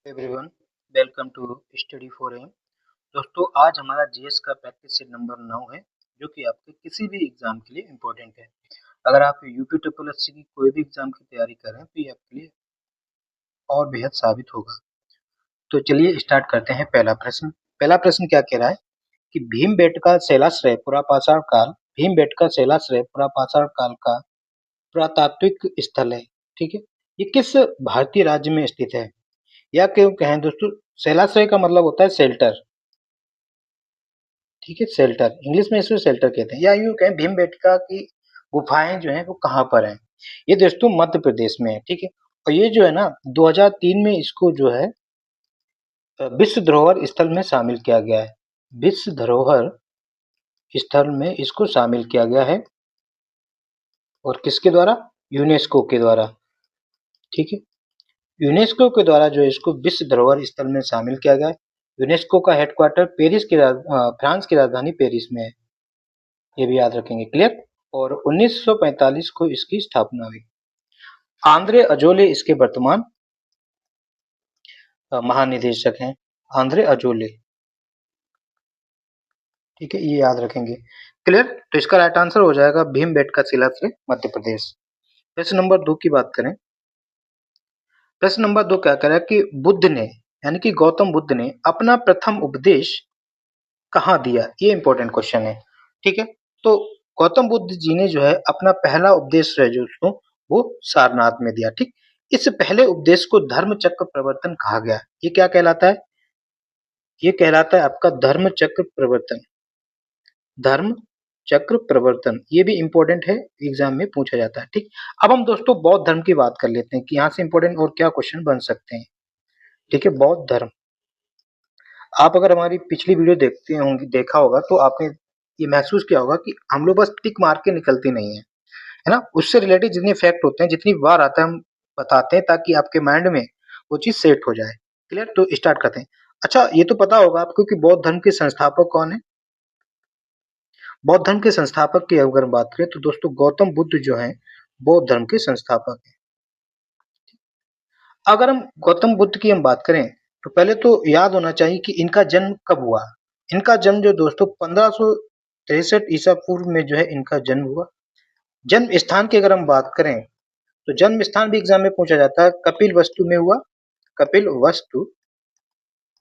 Everyone, welcome to study for M. दोस्तों, आज हमारा जीएस का प्रैक्टिस सेट नंबर 9 है, जो कि आपके किसी भी एग्जाम के लिए इम्पोर्टेंट है। अगर आप यूपी ट्रिपल एससी की कोई भी एग्जाम की तैयारी कर रहे हैं तो ये आपके लिए और बेहद साबित होगा। तो चलिए स्टार्ट करते हैं। पहला प्रश्न क्या कह रहा है कि भीमबेटका शैलाश्रय पुरापाषाण काल भीमबेटका शैलाश्रय पुरापाषाण काल का पुरातात्विक स्थल है। ठीक है, ये किस भारतीय राज्य में स्थित है? या क्यों कहें दोस्तों, शैलाश्रय का मतलब होता है शेल्टर। ठीक है, शेल्टर इंग्लिश में इसको शेल्टर कहते हैं। या यूं कहें भीमबेटका की गुफाएं जो हैं वो कहाँ पर हैं? ये दोस्तों मध्य प्रदेश में है। ठीक है, और ये जो है ना 2003 में इसको जो है विश्व धरोहर स्थल में शामिल किया गया है। विश्व धरोहर स्थल में इसको शामिल किया गया है, और किसके द्वारा? यूनेस्को के द्वारा। ठीक है, यूनेस्को के द्वारा जो है इसको विश्व धरोहर स्थल में शामिल किया गया है। यूनेस्को का हेडक्वार्टर फ्रांस की राजधानी पेरिस में है, ये भी याद रखेंगे। क्लियर। और 1945 को इसकी स्थापना हुई। आंद्रे अजोले इसके वर्तमान महानिदेशक हैं। Andre Azoulay. ठीक है, ये याद रखेंगे। क्लियर। तो इसका राइट आंसर हो जाएगा भीमबेटका शिलाश्रय, मध्य प्रदेश। प्रश्न नंबर 2 की बात करें। प्रश्न नंबर 2 क्या कह रहा है कि बुद्ध ने यानी कि गौतम बुद्ध ने अपना प्रथम उपदेश कहाँ दिया? ये इंपॉर्टेंट क्वेश्चन है। ठीक है, तो गौतम बुद्ध जी ने जो है अपना पहला उपदेश है जो उसको वो सारनाथ में दिया। ठीक, इस पहले उपदेश को धर्म चक्र प्रवर्तन कहा गया। ये क्या कहलाता है? ये कहलाता है आपका धर्म चक्र प्रवर्तन। धर्म चक्र प्रवर्तन, ये भी इंपॉर्टेंट है, एग्जाम में पूछा जाता है। ठीक, अब हम दोस्तों बौद्ध धर्म की बात कर लेते हैं कि यहाँ से इंपॉर्टेंट और क्या क्वेश्चन बन सकते हैं। ठीक है, बौद्ध धर्म। आप अगर हमारी पिछली वीडियो देखा होगा तो आपने ये महसूस किया होगा कि हम लोग बस टिक मार के निकलते नहीं है, है ना? उससे रिलेटेड जितने फैक्ट होते हैं, जितनी बार आता है हम बताते हैं ताकि आपके माइंड में वो चीज सेट हो जाए। क्लियर। तो स्टार्ट करते हैं। अच्छा, ये तो पता होगा आपको कि बौद्ध धर्म के संस्थापक कौन है? बौद्ध धर्म के संस्थापक की अगर बात करें तो दोस्तों गौतम बुद्ध जो है बौद्ध धर्म के संस्थापक है। अगर हम गौतम बुद्ध की हम बात करें तो पहले तो याद होना चाहिए कि इनका जन्म कब हुआ। इनका जन्म जो दोस्तों 1563 ईसा पूर्व में जो है इनका जन्म हुआ। जन्म स्थान की अगर हम बात करें तो जन्म स्थान भी एग्जाम में पूछा जाता है, कपिल वस्तु में हुआ। कपिल वस्तु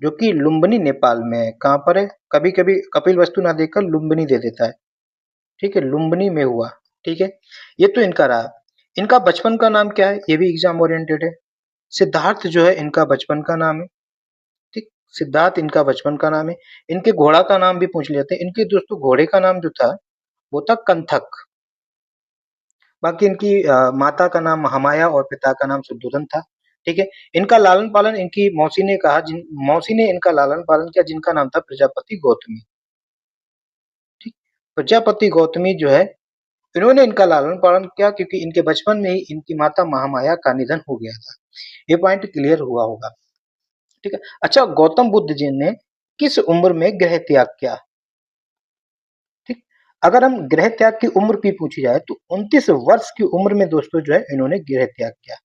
जो कि लुम्बिनी नेपाल में है। कहाँ पर है? कभी कभी कपिल वस्तु ना देकर लुम्बिनी दे देता है। ठीक है, लुम्बिनी में हुआ। ठीक है, ये तो इनका रहा। इनका बचपन का नाम क्या है? ये भी एग्जाम ओरिएंटेड है। सिद्धार्थ जो है इनका बचपन का नाम है। ठीक, सिद्धार्थ इनका बचपन का नाम है। इनके घोड़ा का नाम भी पूछ लेते हैं। इनके दोस्तों घोड़े का नाम जो था वो था कंथक। बाकी इनकी माता का नाम महामाया और पिता का नाम शुद्धोधन था। ठीक है, इनका लालन पालन इनकी मौसी ने कहा, मौसी ने इनका लालन पालन किया, जिनका नाम था प्रजापति गौतमी। ठीक, प्रजापति गौतमी जो है इन्होंने इनका लालन पालन किया क्योंकि इनके बचपन में ही इनकी माता महामाया का निधन हो गया था। ये पॉइंट क्लियर हुआ होगा। ठीक है, अच्छा, गौतम बुद्ध जी ने किस उम्र में गृह त्याग किया? ठीक, अगर हम गृह त्याग की उम्र की पूछी जाए तो 29 वर्ष की उम्र में दोस्तों जो है इन्होंने गृह त्याग किया।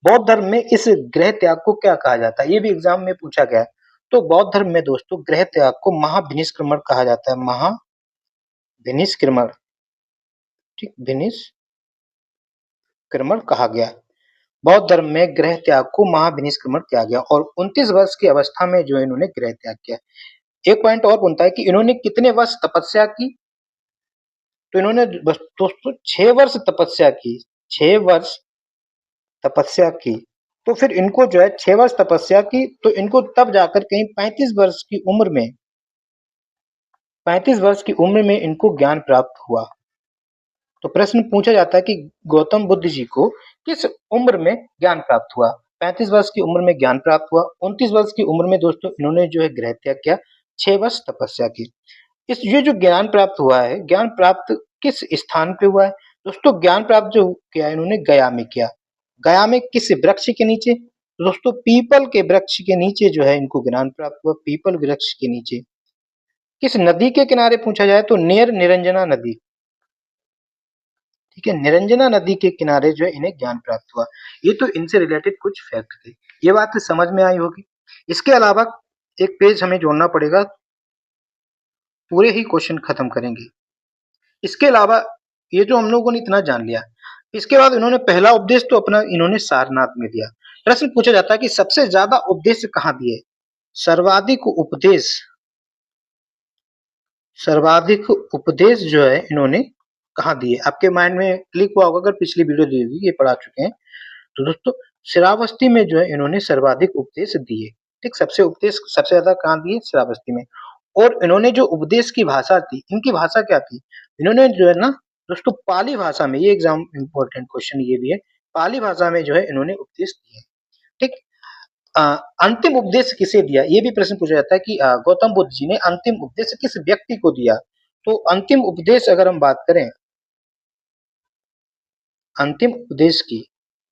बौद्ध धर्म में इस गृह त्याग को क्या कहा जाता है? ये भी एग्जाम में पूछा गया है। तो बौद्ध धर्म में दोस्तों गृह त्याग को महाभिनिष्क्रमण कहा जाता है। महाभिनिष्क्रमण। ठीक, भिनिष्क्रमण कहा गया। बौद्ध धर्म में गृह त्याग को महाभिनिष्क्रमण किया गया और 29 वर्ष की अवस्था में जो इन्होंने गृह त्याग किया। एक पॉइंट और बनता है कि इन्होंने कितने वर्ष तपस्या की? तो इन्होंने बस दोस्तों 6 वर्ष तपस्या की। 6 वर्ष तपस्या की। तो फिर इनको जो है 6 वर्ष तपस्या की, तो इनको तब जाकर कहीं 35 वर्ष की उम्र में 35 वर्ष की उम्र में इनको ज्ञान प्राप्त हुआ। तो प्रश्न पूछा जाता है कि गौतम बुद्ध जी को किस उम्र में ज्ञान प्राप्त हुआ? 35 वर्ष की उम्र में ज्ञान प्राप्त हुआ। 29 वर्ष की उम्र में दोस्तों इन्होंने जो है गृह त्याग किया। 6 वर्ष तपस्या की। इस ये जो ज्ञान प्राप्त हुआ है, ज्ञान प्राप्त किस स्थान पे हुआ है? दोस्तों ज्ञान प्राप्त जो किया इन्होंने गया में किया। गया में किस वृक्ष के नीचे? दोस्तों पीपल के वृक्ष के नीचे जो है इनको ज्ञान प्राप्त हुआ। पीपल वृक्ष के नीचे। किस नदी के किनारे पूछा जाए तो नेर निरंजना नदी। ठीक है, निरंजना नदी के किनारे जो है इन्हें ज्ञान प्राप्त हुआ। ये तो इनसे रिलेटेड कुछ फैक्ट थे। ये बात तो समझ में आई होगी। इसके अलावा एक पेज हमें जोड़ना पड़ेगा, पूरे ही क्वेश्चन खत्म करेंगे। इसके अलावा ये जो हम लोगों ने इतना जान लिया, इसके बाद इन्होंने पहला उपदेश तो अपना इन्होंने सारनाथ में दिया। प्रश्न पूछा जाता है कि सबसे ज्यादा उपदेश कहाँ दिए? सर्वाधिक उपदेश, सर्वाधिक उपदेश जो है इन्होंने कहाँ दिए? आपके माइंड में क्लिक हुआ होगा, अगर पिछली वीडियो दी होगी, ये पढ़ा चुके हैं। तो दोस्तों श्रावस्ती में जो है इन्होंने सर्वाधिक उपदेश दिए। ठीक, सबसे उपदेश सबसे ज्यादा कहाँ दिए? श्रावस्ती में। और इन्होंने जो उपदेश की भाषा थी, इनकी भाषा क्या थी? इन्होंने जो है ना दोस्तों पाली भाषा में, ये एग्जाम इंपॉर्टेंट क्वेश्चन ये भी है, पाली भाषा में जो है इन्होंने उपदेश दिए। ठीक, अंतिम उपदेश किसे दिया? ये भी प्रश्न पूछा जाता है कि गौतम बुद्ध जी ने अंतिम उपदेश किस व्यक्ति को दिया? तो अंतिम उपदेश अगर हम बात करें अंतिम उपदेश की,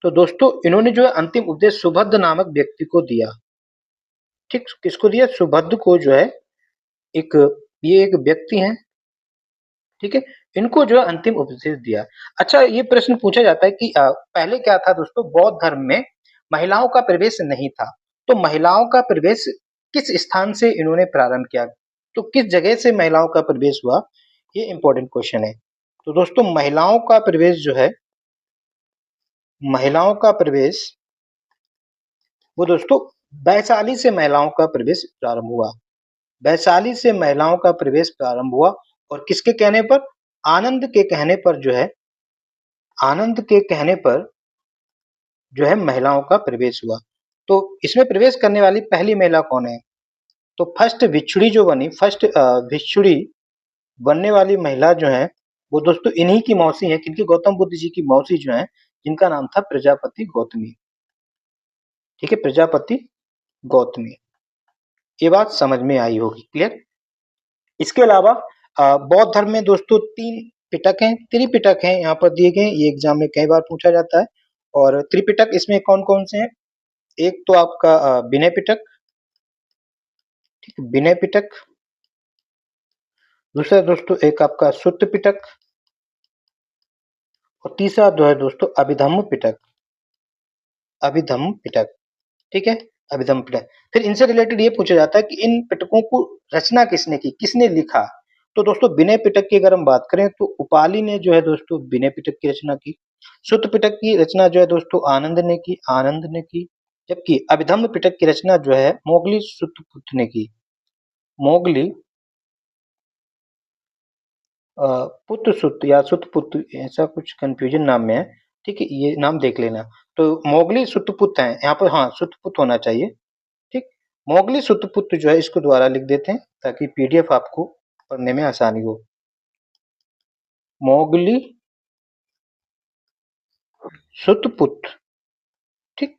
तो दोस्तों इन्होंने जो है अंतिम उपदेश सुभद्र नामक व्यक्ति को दिया। ठीक, किसको दिया? सुभद्र को जो है, एक ये एक व्यक्ति हैं, ठीक है, इनको जो है अंतिम उपदेश दिया। अच्छा, ये प्रश्न पूछा जाता है कि पहले क्या था दोस्तों? बौद्ध धर्म में महिलाओं का प्रवेश नहीं था, तो महिलाओं का प्रवेश किस स्थान से इन्होंने प्रारंभ किया? तो किस जगह से महिलाओं का प्रवेश हुआ? ये इंपॉर्टेंट क्वेश्चन है। तो दोस्तों महिलाओं का प्रवेश जो है, महिलाओं का प्रवेश वो दोस्तों वैशाली से महिलाओं का प्रवेश प्रारंभ हुआ। वैशाली से महिलाओं का प्रवेश प्रारंभ हुआ, और किसके कहने पर? आनंद के कहने पर जो है, आनंद के कहने पर जो है महिलाओं का प्रवेश हुआ। तो इसमें प्रवेश करने वाली पहली महिला कौन है? तो फर्स्ट भिक्षुड़ी जो बनी, फर्स्ट भिक्षुड़ी बनने वाली महिला जो है वो दोस्तों इन्हीं की मौसी है। किनकी? गौतम बुद्ध जी की मौसी जो है, जिनका नाम था प्रजापति गौतमी। ठीक है, प्रजापति गौतमी। ये बात समझ में आई होगी, क्लियर? इसके अलावा बौद्ध धर्म में दोस्तों 3 पिटक हैं, त्रिपिटक हैं, यहाँ पर दिए गए हैं। ये एग्जाम में कई बार पूछा जाता है। और त्रिपिटक इसमें कौन-कौन से हैं? एक तो आपका विनय पिटक, ठीक, विनय पिटक। दूसरा दोस्तों एक आपका सुत्त पिटक, और तीसरा जो है दोस्तों अभिधम्म पिटक, अभिधम्म पिटक। ठीक है, अभिधम्म पिटक। फिर इनसे रिलेटेड ये पूछा जाता है कि इन पिटकों को रचना किसने की, किसने लिखा? तो दोस्तों विनय पिटक की अगर हम बात करें तो उपाली ने जो है दोस्तों विनय पिटक की रचना की। सुत्त पिटक की रचना जो है दोस्तों आनंद ने की, आनंद ने की। जबकि अभिधम्म पिटक की रचना जो है मोगली सुत्तपुत्र ने की, मोगली पुत्र सुत या सुतपुत्र, ऐसा कुछ कंफ्यूजन नाम में है। ठीक है, ये नाम देख लेना। तो मोगली सुतपुत्र है यहाँ पर, हाँ सुतपुत्र होना चाहिए। ठीक, मोगली सुतपुत्र जो है इसको द्वारा लिख देते हैं ताकि पीडीएफ आपको पढ़ने में आसानी हो। मोगली सुतपुत्र, ठीक,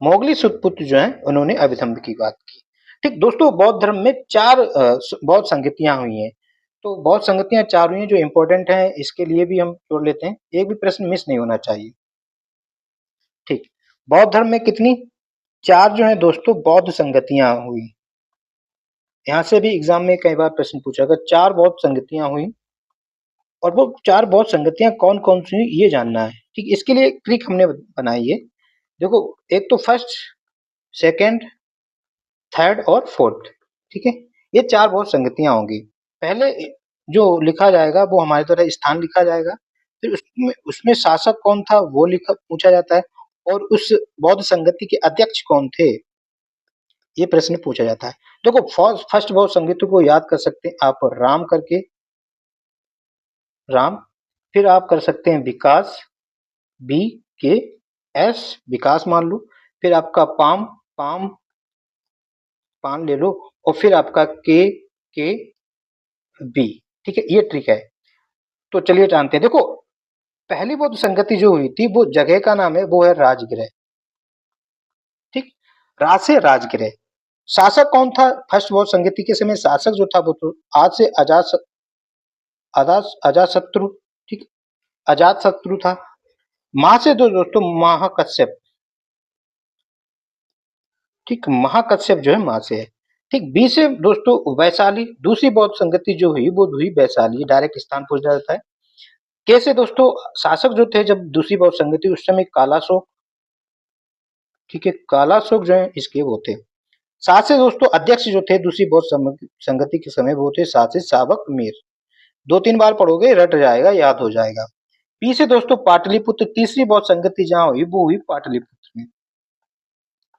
मोगली सुतपुत्र जो है उन्होंने अभिधम्म की बात की। ठीक दोस्तों, बौद्ध धर्म में 4 बौद्ध संगतियां हुई हैं। तो बौद्ध संगतियां 4 हुई हैं जो इंपॉर्टेंट है, इसके लिए भी हम जोड़ लेते हैं, एक भी प्रश्न मिस नहीं होना चाहिए। ठीक, बौद्ध धर्म में कितनी? 4 जो है दोस्तों बौद्ध संगतियां हुई। यहाँ से भी एग्जाम में कई बार प्रश्न पूछा गया, 4 बौद्ध संगतियां हुई, और वो 4 बौद्ध संगतियां कौन कौन सी हुई ये जानना है। ठीक, इसके लिए ट्रिक हमने बनाई है। देखो, एक तो फर्स्ट, सेकंड, थर्ड और फोर्थ। ठीक है, ये 4 बौद्ध संगतियां होंगी। पहले जो लिखा जाएगा वो हमारे द्वारा स्थान लिखा जाएगा, फिर उसमें उसमें शासक कौन था वो लिखा पूछा जाता है, और उस बौद्ध संगति के अध्यक्ष कौन थे ये प्रश्न पूछा जाता है। देखो, फर्स्ट बौद्ध संगति को याद कर सकते हैं आप राम करके, राम। फिर आप कर सकते हैं विकास, बी के एस, विकास मान लो। फिर आपका पाम, पाम, पान ले लो। और फिर आपका के बी। ठीक है, ये ट्रिक है। तो चलिए जानते हैं। देखो, पहली बौद्ध संगति जो हुई थी वो जगह का नाम है, वो है राजगृह। ठीक, राज से राजगृह। शासक कौन था फर्स्ट बौद्ध संगति के समय? शासक जो था वो तो आज से अजात शत्रु, ठीक, अजात शत्रु था। मां से तो दोस्तों महाकश्यप, ठीक, महाकश्यप जो है मां से है। ठीक, बी से दोस्तों वैशाली, दूसरी बौद्ध संगति जो हुई वो हुई वैशाली, डायरेक्ट स्थान पूछा जाता है। कैसे दोस्तों शासक जो थे जब दूसरी बहुत संगति उस समय कालाशोक, ठीक है, कालाशोक जो है इसके वो थे। साथ से दोस्तों अध्यक्ष जो थे दूसरी बहुत संगति के समय वो थे साथ से सावक मीर। 2-3 बार पढ़ोगे रट जाएगा, याद हो जाएगा। पी से दोस्तों पाटलिपुत्र, तीसरी बहुत संगति जहां हुई वो हुई पाटलिपुत्र में,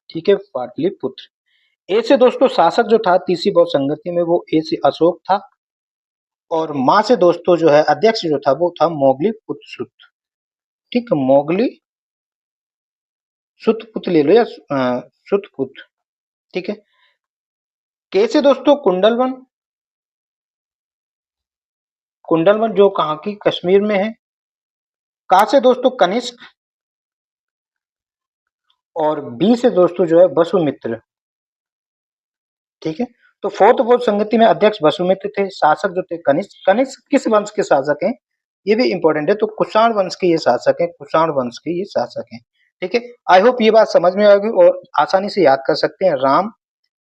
ठीक है, पाटलिपुत्र। ए से दोस्तों शासक जो था तीसरी बहुत संगति में वो ए से अशोक था, और मां से दोस्तों जो है अध्यक्ष जो था वो था मोगली पुत्र सुत, ठीक है, मोगली सुतपुत्र ले लो या सुतपुत्र, ठीक है। के से दोस्तों कुंडलवन, कुंडलवन जो कहाँ की कश्मीर में है। का से दोस्तों कनिष्क, और बी से दोस्तों जो है वसुमित्र, ठीक है। तो फोर्थ बहुत संगति में अध्यक्ष वसुमित्र थे, शासक जो थे कनिष्क। कनिष्क किस वंश के शासक हैं ये भी इंपॉर्टेंट है, तो कुषाण वंश के ये शासक हैं, कुषाण वंश के ये शासक हैं, ठीक है। आई होप ये बात समझ में आएगी और आसानी से याद कर सकते हैं। राम,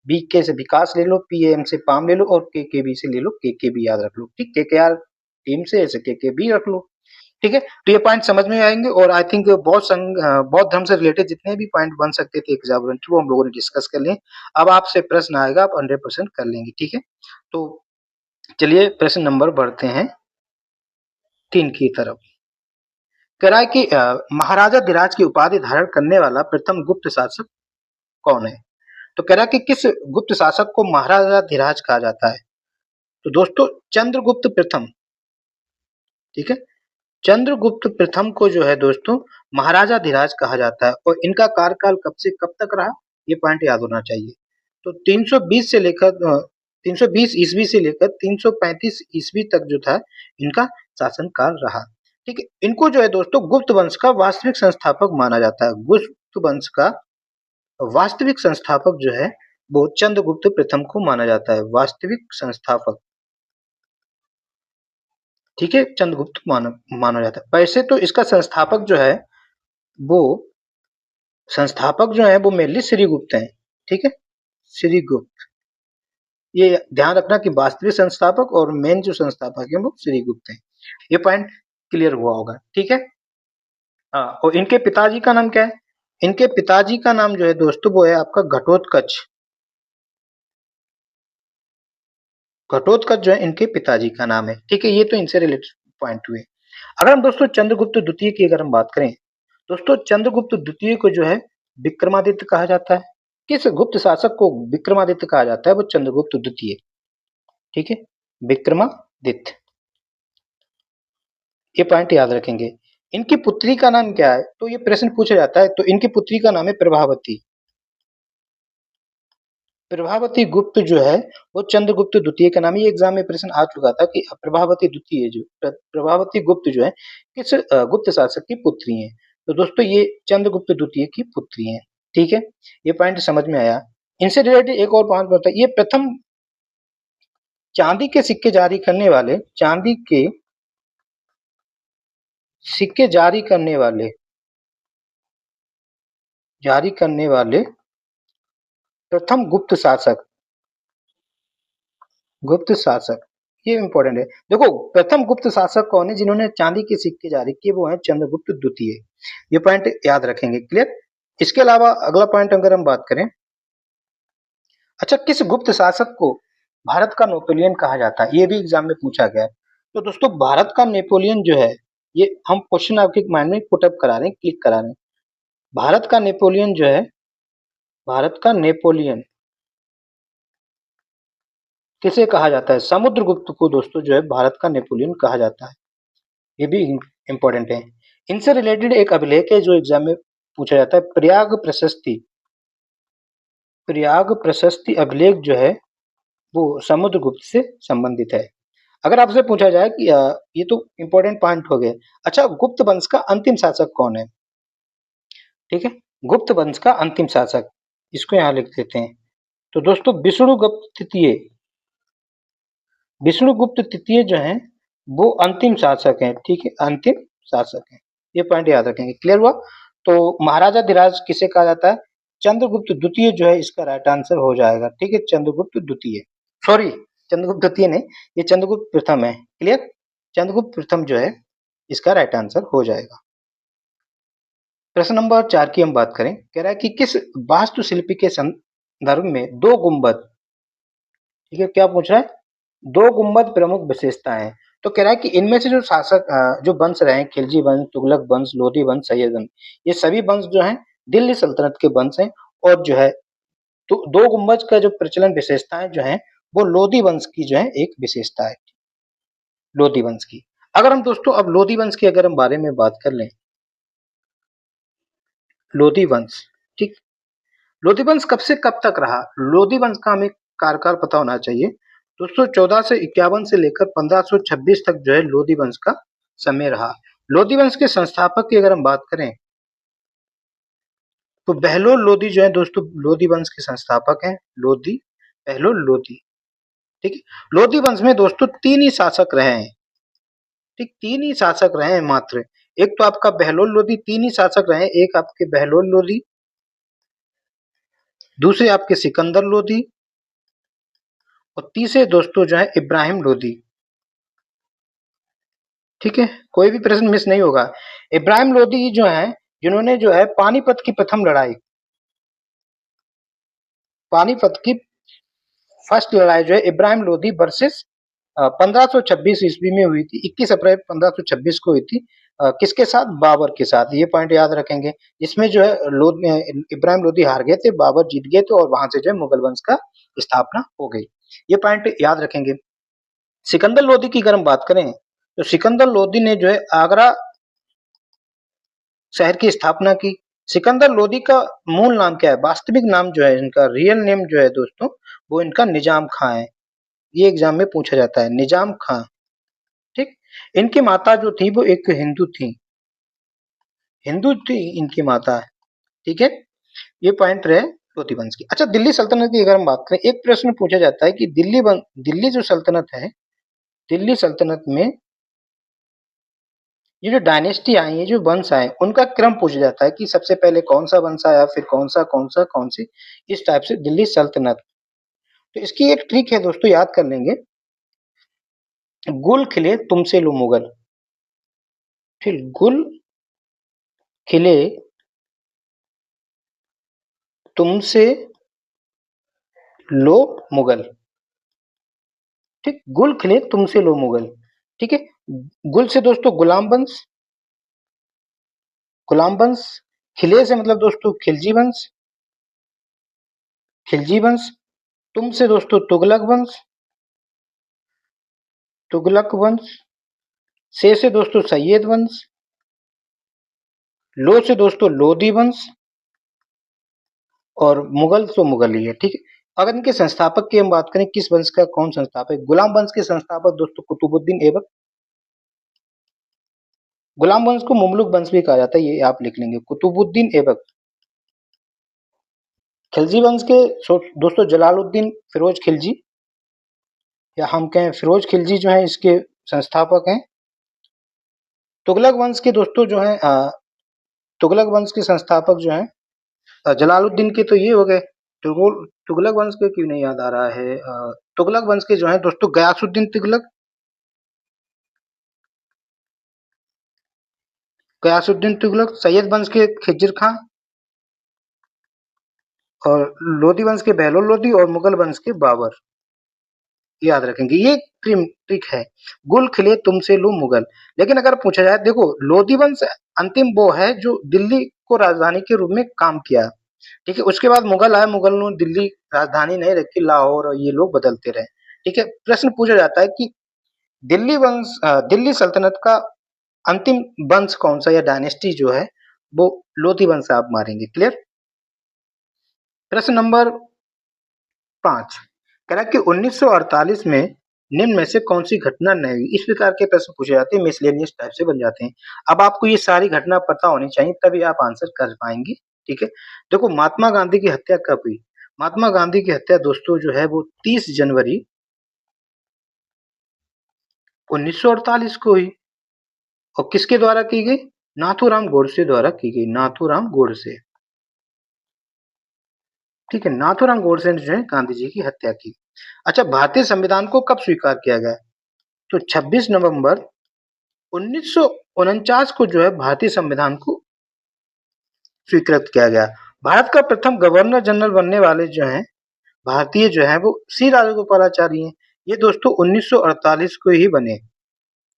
बी के से विकास ले लो, पी एम से पाम ले लो, और के बी से ले लो, के बी याद रख लो, ठीक, के आर टीम से ऐसे के बी रख लो, ठीक है। तो ये पॉइंट समझ में आएंगे, और आई थिंक बौद्ध धर्म से रिलेटेड जितने भी पॉइंट बन सकते थे एग्जाम्पल वो हम लोगों ने डिस्कस कर लिए। अब आपसे प्रश्न आएगा, आप 100% कर लेंगे, ठीक है। तो चलिए प्रश्न नंबर बढ़ते हैं 3 की तरफ। कह रहा है कि महाराजा धीराज की उपाधि धारण करने वाला प्रथम गुप्त शासक कौन है। तो कह रहा है कि किस गुप्त शासक को महाराजा धीराज कहा जाता है। तो दोस्तों चंद्रगुप्त प्रथम, ठीक है, चंद्रगुप्त प्रथम को जो है दोस्तों महाराजा धीराज कहा जाता है, और इनका कार्यकाल कब से कब तक रहा ये पॉइंट याद होना चाहिए। तो 320 से लेकर 320 ईस्वी से लेकर 335 ईस्वी तक जो था इनका शासनकाल रहा, ठीक है। इनको जो है दोस्तों गुप्त वंश का वास्तविक संस्थापक माना जाता है। गुप्त वंश का वास्तविक संस्थापक जो है वो चंद्रगुप्त प्रथम को माना जाता है, वास्तविक संस्थापक, ठीक है, चंद्रगुप्त माना जाता है। वैसे तो इसका संस्थापक जो है वो मेनली श्रीगुप्त हैं, ठीक है, श्रीगुप्त। ये ध्यान रखना कि वास्तविक संस्थापक और मेन जो संस्थापक है वो श्रीगुप्त हैं। ये पॉइंट क्लियर हुआ होगा, ठीक है। हाँ, और इनके पिताजी का नाम क्या है। इनके पिताजी का नाम जो है दोस्तों वो है आपका घटोत्कच। घटोत्कच जो है इनके पिताजी का नाम है, ठीक है। ये तो इनसे रिलेटेड पॉइंट हुए। अगर हम दोस्तों चंद्रगुप्त द्वितीय की अगर हम बात करें, दोस्तों चंद्रगुप्त द्वितीय को जो है विक्रमादित्य कहा जाता है। किस गुप्त शासक को विक्रमादित्य कहा जाता है, वो चंद्रगुप्त द्वितीय, ठीक है, विक्रमादित्य। ये पॉइंट याद रखेंगे। इनकी पुत्री का नाम क्या है, तो ये प्रश्न पूछा जाता है। तो इनकी पुत्री का नाम है प्रभावती। प्रभावती गुप्त जो है वो चंद्रगुप्त द्वितीय का नाम। ये एग्जाम में प्रश्न आ चुका था कि प्रभावती द्वितीय जो प्रभावती गुप्त जो है किस गुप्त शासक की पुत्री है। तो दोस्तों ये चंद्रगुप्त द्वितीय की पुत्री है, ठीक है। ये पॉइंट समझ में आया। इनसे रिलेटेड एक और पॉइंट बताइए, ये प्रथम चांदी के सिक्के जारी करने वाले, चांदी के सिक्के जारी करने वाले प्रथम गुप्त शासक, ये इंपॉर्टेंट है। देखो प्रथम गुप्त शासक कौन है जिन्होंने चांदी के सिक्के जारी किए, वो है चंद्रगुप्त द्वितीय। ये पॉइंट याद रखेंगे, क्लियर। इसके अलावा अगला पॉइंट अगर हम बात करें, अच्छा किस गुप्त शासक को भारत का नेपोलियन कहा जाता है, ये भी एग्जाम में पूछा गया है। तो दोस्तों भारत का नेपोलियन जो है, ये हम क्वेश्चन आपके माइंड में पुटअप करा रहे हैं, क्लिक करा रहे हैं। भारत का नेपोलियन जो है, भारत का नेपोलियन किसे कहा जाता है, समुद्रगुप्त को दोस्तों जो है भारत का नेपोलियन कहा जाता है। ये भी इंपॉर्टेंट है। इनसे रिलेटेड एक अभिलेख है जो एग्जाम में पूछा जाता है, प्रयाग प्रशस्ति अभिलेख जो है वो समुद्रगुप्त से संबंधित है। अगर आपसे पूछा जाए कि ये तो इंपॉर्टेंट पॉइंट हो गया, अच्छा गुप्त वंश का अंतिम शासक कौन है, ठीक है, गुप्त वंश का अंतिम शासक, इसको यहाँ लिख देते हैं। तो दोस्तों विष्णुगुप्त तृतीय जो है वो अंतिम शासक हैं, ठीक है, अंतिम शासक हैं। ये पॉइंट याद रखेंगे, क्लियर हुआ। तो महाराजा धीराज किसे कहा जाता है, चंद्रगुप्त द्वितीय जो है इसका राइट आंसर हो जाएगा, ठीक है, चंद्रगुप्त द्वितीय, सॉरी चंद्रगुप्त द्वितीय नहीं, ये चंद्रगुप्त प्रथम है, क्लियर। चंद्रगुप्त प्रथम जो है इसका राइट आंसर हो जाएगा। प्रश्न नंबर 4 की हम बात करें, कह रहा है कि किस वास्तुशिल्पी के संदर्भ में दो गुंबद, ठीक है, क्या पूछ रहा है? दो गुंबद प्रमुख विशेषताएं हैं। तो कह रहा है कि इनमें से जो शासक जो वंश रहे हैं, खिलजी वंश, तुगलक वंश, लोधी वंश, सैयद वंश, ये सभी वंश जो हैं दिल्ली सल्तनत के वंश हैं। और जो है तो दो गुंबज का जो प्रचलन विशेषताएं जो हैं वो लोधी वंश की जो है एक विशेषता है, लोधी वंश की। अगर हम दोस्तों अब लोधी वंश के अगर हम बारे में बात कर लें, लोधी वंश, ठीक, लोधी वंश कब से कब तक रहा? लोधी वंश का हमें कार्यकाल पता होना चाहिए दोस्तों। 1451 से लेकर 1526 तक जो है लोधी वंश का समय रहा। लोधी वंश के संस्थापक की अगर हम बात करें तो बहलोल लोधी जो है दोस्तों लोधी वंश के संस्थापक हैं। लोधी, बहलोल लोधी, ठीक है। लोधी वंश में दोस्तों तीन ही शासक रहे हैं, ठीक, तीन ही शासक रहे हैं मात्र। एक तो आपका बहलोल लोधी, तीन ही शासक रहे हैं, एक आपके बहलोल लोधी, दूसरे आपके सिकंदर लोधी और तीसरे दोस्तों जो है इब्राहिम लोधी, ठीक है। कोई भी प्रश्न मिस नहीं होगा। इब्राहिम लोधी जो है जिन्होंने जो है पानीपत की प्रथम लड़ाई, पानीपत की फर्स्ट लड़ाई जो है इब्राहिम लोधी वर्सेस 1526 ईस्वी में हुई थी, 21 अप्रैल 1526 को हुई थी। किसके साथ? बाबर के साथ। ये पॉइंट याद रखेंगे। इसमें जो है इब्राहिम लोधी हार गए थे, बाबर जीत गए थे और वहां से जो है मुगल वंश का स्थापना हो गई। ये पॉइंट याद रखेंगे। सिकंदर लोधी की अगर हम बात करें तो सिकंदर लोधी ने जो है आगरा शहर की स्थापना की। सिकंदर लोधी का मूल नाम क्या है? वास्तविक नाम जो है इनका रियल नेम जो है दोस्तों वो इनका निजाम खां है। ये एग्जाम में पूछा जाता है, निजाम खां, ठीक। इनकी माता जो थी वो एक हिंदू थी, हिंदू थी इनकी माता, ठीक है। ये पॉइंट रहे लोधी वंश की। अच्छा, दिल्ली सल्तनत की अगर हम बात करें, एक प्रश्न पूछा जाता है कि दिल्ली जो सल्तनत है, दिल्ली सल्तनत में ये जो डायनेस्टी आई, ये जो वंश आए, उनका क्रम पूछा जाता है कि सबसे पहले कौन सा वंश आया, फिर कौन सी, इस टाइप से दिल्ली सल्तनत। तो इसकी एक ट्रिक है दोस्तों, याद कर लेंगे, गुल खिले तुमसे लो मुगल, फिर गुल खिले तुमसे लो मुगल, ठीक, गुल खिले तुमसे लो मुगल, ठीक है। गुल से दोस्तों गुलाम वंश, खिले से मतलब दोस्तों खिलजी वंश, तुम से दोस्तों तुगलक वंश, से दोस्तों सैयद वंश, लो से दोस्तों लोधी वंश और मुगल तो मुगल ही है, ठीक है। अगर इनके संस्थापक की हम बात करें, किस वंश का कौन संस्थापक? गुलाम वंश के संस्थापक दोस्तों कुतुबुद्दीन ऐबक। गुलाम वंश को मुमलुक वंश भी कहा जाता है, ये आप लिख लेंगे, कुतुबुद्दीन ऐबक। खिलजी वंश के दोस्तों जलालुद्दीन फिरोज खिलजी, या हम कहें फिरोज खिलजी जो है इसके संस्थापक हैं। तुगलक वंश के दोस्तों जो है तुगलक वंश के संस्थापक जो है जलालुद्दीन के तो ये हो गए। तुगलक वंश के क्यों नहीं याद आ रहा है? तुगलक वंश के जो है दोस्तों गयासुद्दीन तुगलक, गयासुद्दीन तुगलक, सैयद वंश के खिज्र खां और लोधी वंश के बहलोल लोधी और मुगल वंश के बाबर, याद रखेंगे। ये ट्रिक है, गुल खिले तुमसे लो मुगल। लेकिन अगर पूछा जाए, देखो लोधी वंश अंतिम वो है जो दिल्ली को राजधानी के रूप में काम किया, ठीक है। उसके बाद मुगल आए, मुगल ने दिल्ली राजधानी नहीं रखी, लाहौर और ये लोग बदलते रहे, ठीक है। प्रश्न पूछा जाता है कि दिल्ली सल्तनत का अंतिम वंश कौन सा या डायनेस्टी जो है वो लोधी वंश आप मारेंगे, क्लियर। प्रश्न नंबर 5 कह रहा है कि 1948 में निम्न में से कौन सी घटना नहीं हुई? इस प्रकार के प्रश्न पूछे जाते हैं, मिसलेनियस टाइप से बन जाते हैं। अब आपको ये सारी घटना पता होनी चाहिए, तभी आप आंसर कर पाएंगे, ठीक है। देखो महात्मा गांधी की हत्या कब हुई? महात्मा गांधी की हत्या दोस्तों जो है वो 30 जनवरी 1948 को हुई। और किसके द्वारा की गई? नाथूराम गोडसे द्वारा की गई, नाथूराम गोडसे, ठीक है। नाथूराम गोडसे ने जो है गांधी जी की हत्या की। अच्छा, भारतीय संविधान को कब स्वीकार किया गया? तो 26 नवंबर 1949 को जो है भारतीय संविधान को स्वीकृत किया गया। भारत का प्रथम गवर्नर जनरल बनने वाले जो हैं भारतीय जो है वो सी राजगोपालाचारी हैं। ये दोस्तों 1948 को ही बने।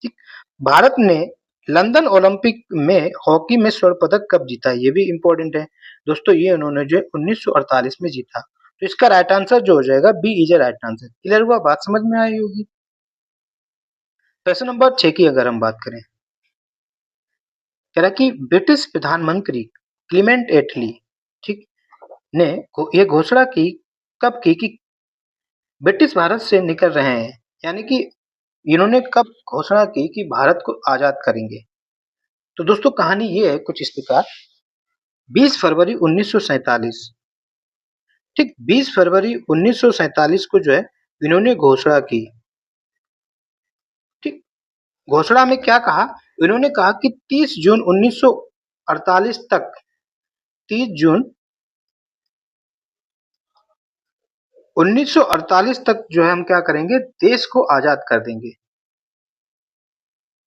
ठीक। भारत ने लंदन ओलंपिक में हॉकी में स्वर्ण पदक कब जीता? ये भी इंपॉर्टेंट है दोस्तों। ये उन्होंने जो 1948 में जीता। तो इसका राइट आंसर जो हो जाएगा B is right answer. Clear हुआ? बात समझ में आई होगी। प्रश्न नंबर 6 की अगर हम बात करें, कह रहा कि ब्रिटिश प्रधानमंत्री क्लीमेंट एटली, ठीक, ने ये घोषणा की कब की कि ब्रिटिश भारत से निकल रहे हैं, यानी कि इन्होंने कब घोषणा की कि भारत को आजाद करेंगे? तो दोस्तों कहानी ये है कुछ इस प्रकार। 20 फरवरी 1947, ठीक, 20 फरवरी 1947 को जो है इन्होंने घोषणा की। ठीक। घोषणा में क्या कहा? इन्होंने कहा कि 30 जून 1948 तक, 30 जून 1948 तक जो है हम क्या करेंगे, देश को आजाद कर देंगे।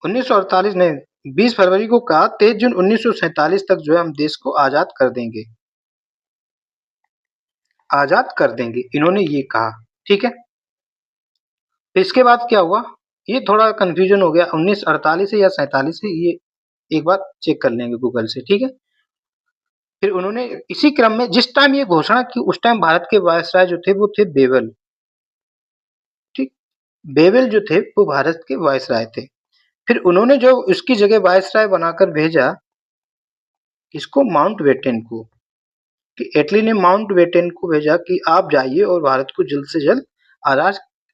1948 ने 20 फरवरी को कहा, 23 जून 1947 तक जो है हम देश को आजाद कर देंगे, आजाद कर देंगे, इन्होंने ये कहा। ठीक है। इसके बाद क्या हुआ, ये थोड़ा कंफ्यूजन हो गया, 1948 है या 47 है, ये एक बार चेक कर लेंगे गूगल से। ठीक है। फिर उन्होंने इसी क्रम में जिस टाइम ये घोषणा की उस टाइम भारत के वायसराय जो थे वो थे बेवल। ठीक। बेवल जो थे वो भारत के वायसराय थे। फिर उन्होंने जो उसकी जगह वायसराय बनाकर भेजा किसको, माउंटबेटन को, कि एटली ने माउंटबेटन को भेजा कि आप जाइए और भारत को जल्द से जल्द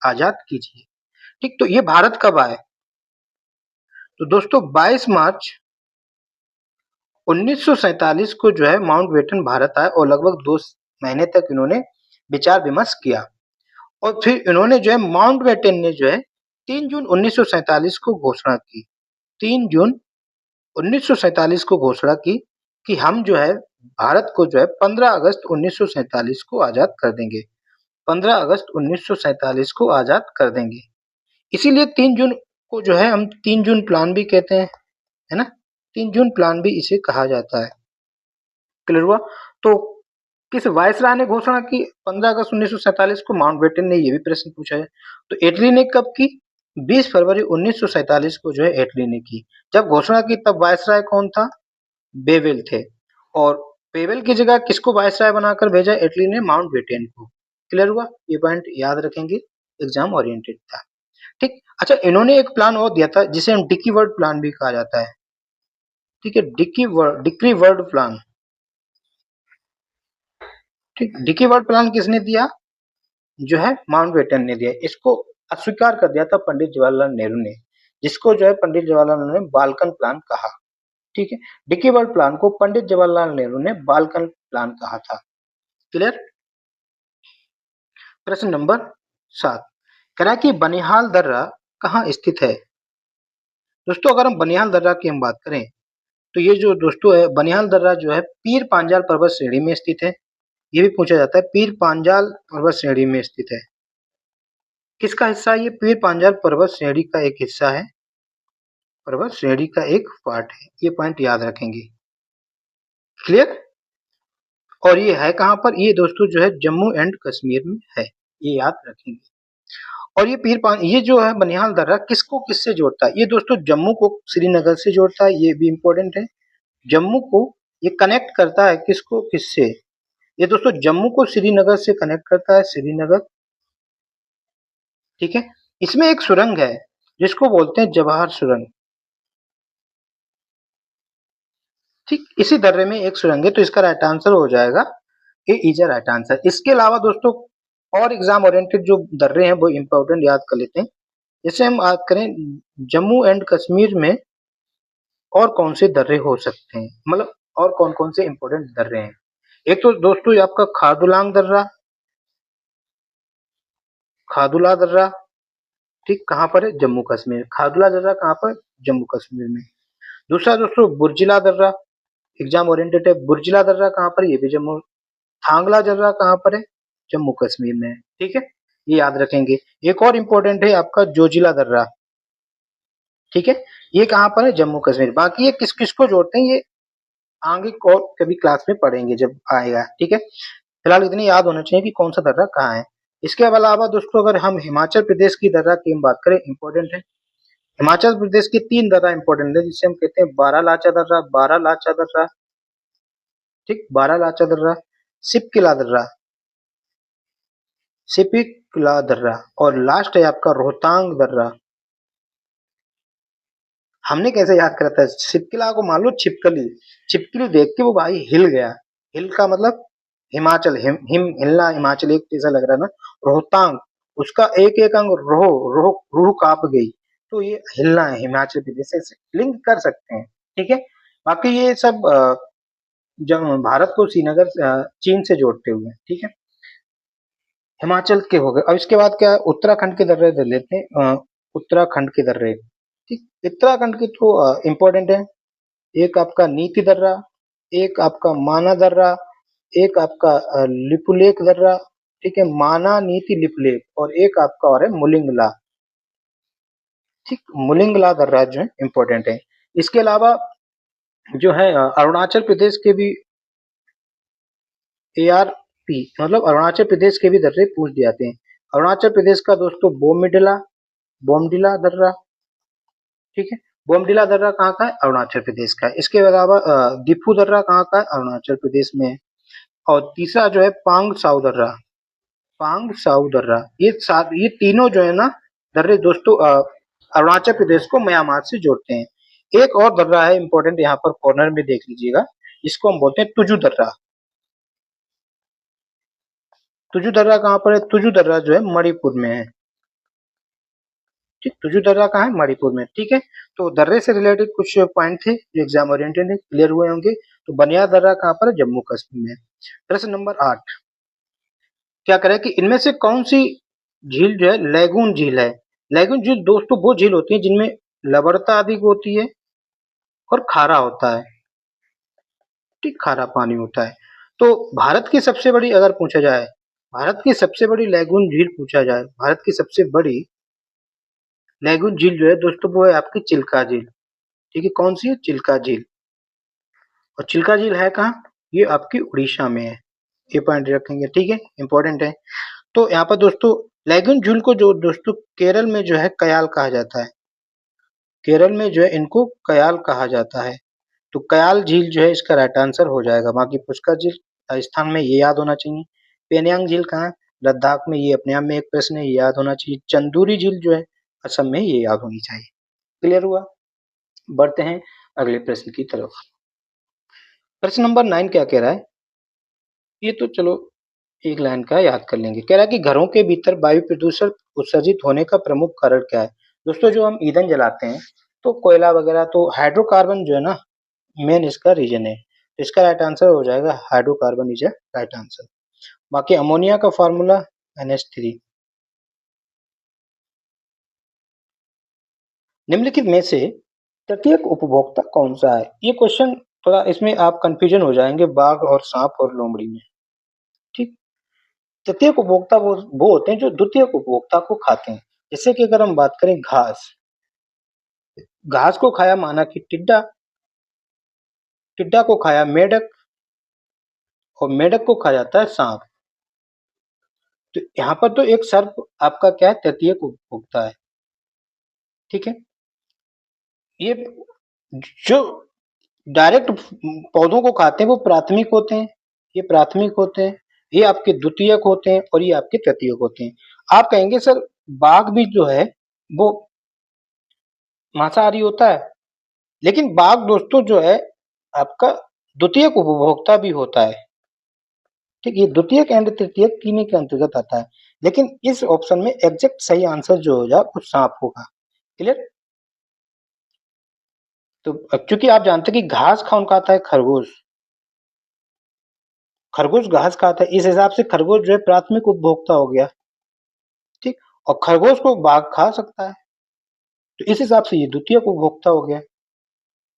आजाद कीजिए। ठीक। तो ये भारत कब आए? तो दोस्तों 22 मार्च 1947 को जो है माउंटबेटन भारत आए और लगभग 2 महीने तक इन्होंने विचार विमर्श किया और फिर इन्होंने जो है माउंटबेटन ने जो है 3 जून 1947 को घोषणा की। 3 जून 1947 को घोषणा की कि हम जो है भारत को जो है 15 अगस्त 1947 को आजाद कर देंगे। 15 अगस्त 1947 को आजाद कर देंगे। इसीलिए 3 जून को जो है हम 3 जून प्लान भी कहते हैं, है ना? 3 जून प्लान भी इसे कहा जाता है। क्लियर हुआ? तो किस वायसराय ने घोषणा की 15 अगस्त 1947 को? माउंटबेटन ने, ये भी प्रश्न पूछा है। तो एटली ने कब की? 20 फरवरी 1947 को जो है एटली ने की। जब घोषणा की तब वायसराय कौन था? बेवेल थे। और बेवेल की जगह किसको वायसराय बनाकर भेजा एटली ने? माउंटबेटन को। क्लियर हुआ? ये पॉइंट याद रखेंगे, एग्जाम ओरिएंटेड था। ठीक। अच्छा, इन्होंने एक प्लान और दिया था जिसे हम डिकी वर्ड प्लान भी कहा जाता है। ठीक है, डिकी वर्ड प्लान। ठीक। डिकी वर्ड प्लान किसने दिया? जो है माउंटबेटन ने दिया। इसको अस्वीकार कर दिया था पंडित जवाहरलाल नेहरू ने, जिसको जो है पंडित जवाहरलाल नेहरू ने बाल्कन प्लान कहा। ठीक है। डिकी वर्ड प्लान को पंडित जवाहरलाल नेहरू ने बाल्कन प्लान कहा था। क्लियर? प्रश्न नंबर 7, कह रहा है कि बनिहाल दर्रा कहाँ स्थित है? दोस्तों अगर हम बनिहाल दर्रा की हम बात करें तो ये जो दोस्तों है बनिहाल दर्रा जो है पीर पांजाल पर्वत श्रेणी में स्थित है। ये भी पूछा जाता है, पीर पांजाल पर्वत श्रेणी में स्थित है। किसका हिस्सा है ये? पीर पांजाल पर्वत श्रेणी का एक हिस्सा है, पर्वत श्रेणी का एक पार्ट है। ये पॉइंट याद रखेंगे। क्लियर? और ये है कहां पर? ये दोस्तों जो है जम्मू एंड कश्मीर में है, ये याद रखेंगे। और ये जो है बनिहाल दर्रा किसको किससे जोड़ता है? ये दोस्तों जम्मू को श्रीनगर से जोड़ता है, ये भी इंपॉर्टेंट है। जम्मू को ये कनेक्ट करता है किसको किससे? ये दोस्तों जम्मू को श्रीनगर से कनेक्ट करता है, श्रीनगर। ठीक है। इसमें एक सुरंग है जिसको बोलते हैं जवाहर सुरंग। ठीक, इसी दर्रे में एक सुरंग है, तो इसका राइट आंसर हो जाएगा ए इज अ राइट आंसर। इसके अलावा दोस्तों और एग्जाम ओरिएंटेड जो दर्रे हैं वो इंपॉर्टेंट याद कर लेते हैं। जैसे हम बात करें जम्मू एंड कश्मीर में और कौन से दर्रे हो सकते हैं, मतलब और कौन कौन से इंपॉर्टेंट दर्रे हैं। एक तो दोस्तों ये आपका खारदुलांग दर्रा, खादुला दर्रा, ठीक, कहाँ पर है? जम्मू कश्मीर। खादुला दर्रा कहाँ पर? जम्मू कश्मीर में। दूसरा दोस्तों बुर्जिला दर्रा, एग्जाम ओरिएंटेड है। बुर्जिला दर्रा कहाँ पर? ये भी जम्मू। थांगला दर्रा कहाँ पर है? जम्मू कश्मीर में। ठीक है, ये याद रखेंगे। एक और इम्पोर्टेंट है आपका जोजिला दर्रा। ठीक है, ये कहाँ पर है, जम्मू कश्मीर। बाकी ये किस किस को जोड़ते हैं ये आगे को कभी क्लास में पढ़ेंगे जब आएगा, ठीक है। फिलहाल इतनी याद होना चाहिए कि कौन सा दर्रा कहाँ है। इसके अलावा दोस्तों अगर हम हिमाचल प्रदेश की दर्रा की हम बात करें, इंपॉर्टेंट है। हिमाचल प्रदेश के 3 दर्रा इंपॉर्टेंट है, जिसे हम कहते हैं बारालाचा दर्रा, ठीक, बारालाचा दर्रा, सिपकिला दर्रा, सिपिकला दर्रा, और लास्ट है आपका रोहतांग दर्रा। हमने कैसे याद करा था, सिपकिला को मान लो छिपकली, छिपकली देख के वो भाई हिल गया। हिल का मतलब हिमाचल, हिम हिम हिलना, हिमाचल एक जैसा लग रहा है ना। रोहतांग, उसका एक एक अंग रोह रोह रूह कांप गई, तो ये हिलना है हिमाचल प्रदेश से लिंक कर सकते हैं, ठीक है। बाकी ये सब जब भारत को श्रीनगर चीन से जोड़ते हुए, ठीक है। हिमाचल के हो गए। अब इसके बाद क्या है, उत्तराखंड के दर्रे दे लेते हैं। उत्तराखंड के दर्रे, ठीक, उत्तराखंड के तो इम्पोर्टेंट है। एक आपका नीति दर्रा, एक आपका माना दर्रा, एक आपका लिपुलेख दर्रा, ठीक है, माना नीति लिपुलेख, और एक आपका और है मुलिंगला, ठीक, मुलिंगला दर्रा जो है इम्पोर्टेंट है। इसके अलावा जो है अरुणाचल प्रदेश के भी ARP, मतलब अरुणाचल प्रदेश के भी दर्रे पूछ दिए जाते हैं। अरुणाचल प्रदेश का दोस्तों बोमडिला, बोमडिला दर्रा, ठीक है। बोमडिला दर्रा कहाँ का है, अरुणाचल प्रदेश का है। इसके अलावा दिफू दर्रा कहाँ का है, अरुणाचल प्रदेश में है। और तीसरा जो है पांग साउ दर्रा, पांग साउ दर्रा, ये तीनों जो है ना दर्रे दोस्तों अरुणाचल प्रदेश को म्यांमार से जोड़ते हैं। एक और दर्रा है इंपॉर्टेंट, यहाँ पर कॉर्नर में देख लीजिएगा, इसको हम बोलते हैं तुजू दर्रा। तुजू दर्रा कहाँ पर है, तुजू दर्रा जो है मणिपुर में है, ठीक, तुजू दर्रा कहाँ है, मणिपुर में, ठीक है। तो दर्रे से रिलेटेड कुछ पॉइंट थे जो एग्जाम ओरिएंटेड है, क्लियर हुए होंगे। तो बनिया दर्रा कहाँ पर है, जम्मू कश्मीर में। प्रश्न नंबर 8, क्या करें कि इनमें से कौन सी झील जो है लैगून झील है। लैगून झील दोस्तों वो झील होती है जिनमें लवणता अधिक होती है और खारा होता है, ठीक, खारा पानी होता है। तो भारत की सबसे बड़ी अगर पूछा जाए, भारत की सबसे बड़ी लैगून झील पूछा जाए, भारत की सबसे बड़ी लैगून झील जो है दोस्तों वो है आपकी चिल्का झील, ठीक है। कौन सी है, चिल्का झील। और चिल्का झील है कहाँ, ये आपकी उड़ीसा में है, ये पॉइंट रखेंगे, ठीक है, इंपॉर्टेंट है। तो यहाँ पर दोस्तों लैगून झील को जो दोस्तों केरल में जो है कयाल कहा जाता है, केरल में जो है इनको कयाल कहा जाता है। तो कयाल झील जो है इसका राइट आंसर हो जाएगा। बाकी पुष्कर झील राजस्थान में, ये याद होना चाहिए। पेनियांग झील कहाँ है, लद्दाख में, ये अपने आप में एक प्रश्न है, ये याद होना चाहिए। चंदूरी झील जो है असम में, ये याद होनी चाहिए। क्लियर हुआ, बढ़ते हैं अगले प्रश्न की तरफ। प्रश्न नंबर 9 क्या कह रहा है, ये तो चलो एक लाइन का याद कर लेंगे। कह रहा है कि घरों के भीतर वायु प्रदूषण उत्सर्जित होने का प्रमुख कारण क्या है। दोस्तों जो हम ईंधन जलाते हैं, तो कोयला वगैरह, तो हाइड्रोकार्बन जो है ना मेन इसका रीजन है। तो इसका राइट आंसर हो जाएगा hydrocarbon is a right answer. बाकी अमोनिया का फॉर्मूला NH3। निम्नलिखित में से तृतीयक उपभोक्ता कौन सा है। ये क्वेश्चन थोड़ा इसमें आप कंफ्यूजन हो जाएंगे बाघ और सांप और लोमड़ी में, ठीक। तृतीयक उपभोक्ता वो होते हैं जो द्वितीयक उपभोक्ता को खाते हैं। जैसे कि अगर हम बात करें घास, घास को खाया माना कि टिड्डा, टिड्डा को खाया मेढक, और मेढक को खा जाता है सांप। तो यहाँ पर तो एक सर्प आपका क्या है, तृतीयक उपभोक्ता है, ठीक है। ये जो डायरेक्ट पौधों को खाते हैं वो प्राथमिक होते हैं, ये प्राथमिक होते हैं, ये आपके द्वितीयक होते हैं, और ये आपके तृतीयक होते हैं। आप कहेंगे सर बाघ भी जो है वो मांसाहारी होता है, लेकिन बाघ दोस्तों जो है आपका द्वितीयक उपभोक्ता भी होता है, ठीक। ये द्वितीयक एंड तृतीयक तीनों के अंतर्गत आता है, लेकिन इस ऑप्शन में एग्जैक्ट सही आंसर जो हो जाए वो सांप होगा। क्लियर। तो क्योंकि आप जानते हैं कि घास कौन खाता है, खरगोश, खरगोश घास खाता है, इस हिसाब से खरगोश जो है प्राथमिक उपभोक्ता हो गया, ठीक। और खरगोश को बाघ खा सकता है, तो इस हिसाब से ये द्वितीयक उपभोक्ता हो गया,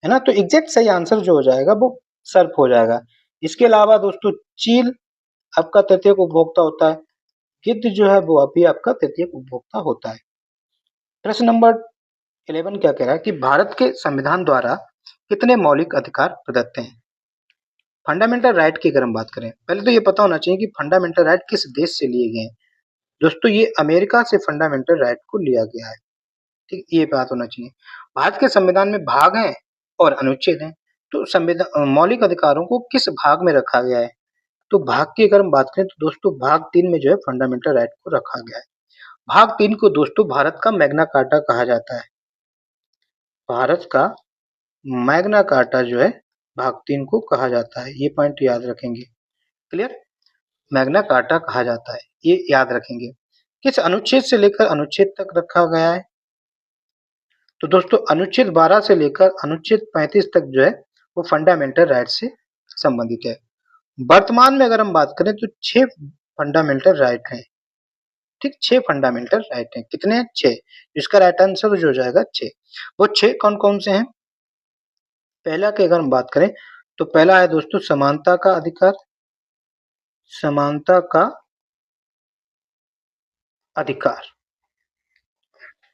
है ना। तो एग्जैक्ट सही आंसर जो हो जाएगा वो सर्प हो जाएगा। इसके अलावा दोस्तों चील आपका तृतीयक उपभोक्ता होता है, गिद्ध जो है वो अभी आपका तृतीयक उपभोक्ता होता है। प्रश्न नंबर 11 क्या कह रहा है कि भारत के संविधान द्वारा कितने मौलिक अधिकार प्रदत्त हैं? फंडामेंटल राइट की अगर हम बात करें, पहले तो ये पता होना चाहिए कि फंडामेंटल राइट किस देश से लिए गए हैं। दोस्तों ये अमेरिका से फंडामेंटल राइट को लिया गया है। ठीक, ये बात होना चाहिए। भारत के संविधान में भाग हैं और अनुच्छेद हैं। तो संविधान मौलिक अधिकारों को किस भाग में रखा गया है? तो भाग की अगर हम बात करें तो दोस्तों भाग 3 में जो है फंडामेंटल राइट को रखा गया है। भाग 3 को दोस्तों भारत का मैग्ना कार्टा कहा जाता है। भारत का मैग्ना कार्टा जो है भाग 3 को कहा जाता है। ये पॉइंट याद रखेंगे। क्लियर? मैग्ना कार्टा कहा जाता है। ये याद रखेंगे। किस अनुच्छेद से लेकर अनुच्छेद तक रखा गया है? तो दोस्तों अनुच्छेद 12 से लेकर अनुच्छेद 35 तक जो है वो फंडामेंटल राइट से संबंधित है। वर्तमान में अगर हम बात करें तो 6 फंडामेंटल राइट हैं। ठीक, 6 फंडामेंटल राइट हैं। कितने हैं? 6। इसका राइट आंसर जो हो जाएगा 6। वो 6 कौन-कौन से हैं? पहला की अगर हम बात करें तो पहला है दोस्तों समानता का अधिकार। समानता का अधिकार।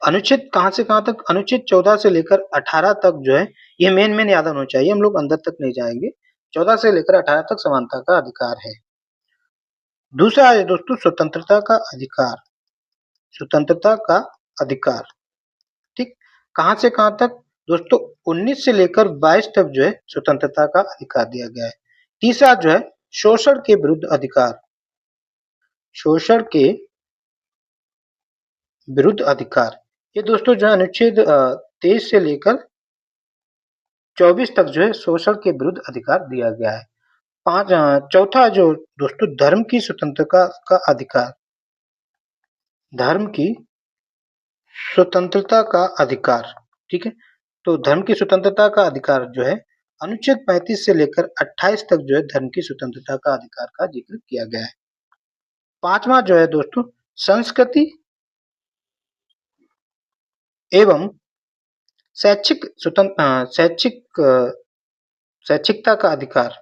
अनुच्छेद कहाँ से कहाँ तक? अनुच्छेद 14 से लेकर 18 तक जो है ये मेन याद होना चाहिए। हम लोग अंदर तक नहीं जाएंगे। 14 से लेकर 18 तक समानता का अधिकार है। दूसरा है दोस्तों स्वतंत्रता का अधिकार। स्वतंत्रता का अधिकार। ठीक, कहाँ से कहाँ तक? दोस्तों 19 से लेकर 22 तक जो है स्वतंत्रता का अधिकार दिया गया है। तीसरा जो है शोषण के विरुद्ध अधिकार। शोषण के विरुद्ध अधिकार। ये दोस्तों जो है अनुच्छेद 23 से लेकर 24 तक जो है शोषण के विरुद्ध अधिकार दिया गया है। चौथा जो दोस्तों धर्म की स्वतंत्रता का अधिकार। धर्म की स्वतंत्रता का अधिकार। ठीक है, तो धर्म की स्वतंत्रता का अधिकार जो है अनुच्छेद 35 से लेकर 28 तक जो है धर्म की स्वतंत्रता का अधिकार का जिक्र किया गया है। पांचवा जो है दोस्तों संस्कृति एवं शैक्षिक स्वतंत्र शैक्षिकता का अधिकार।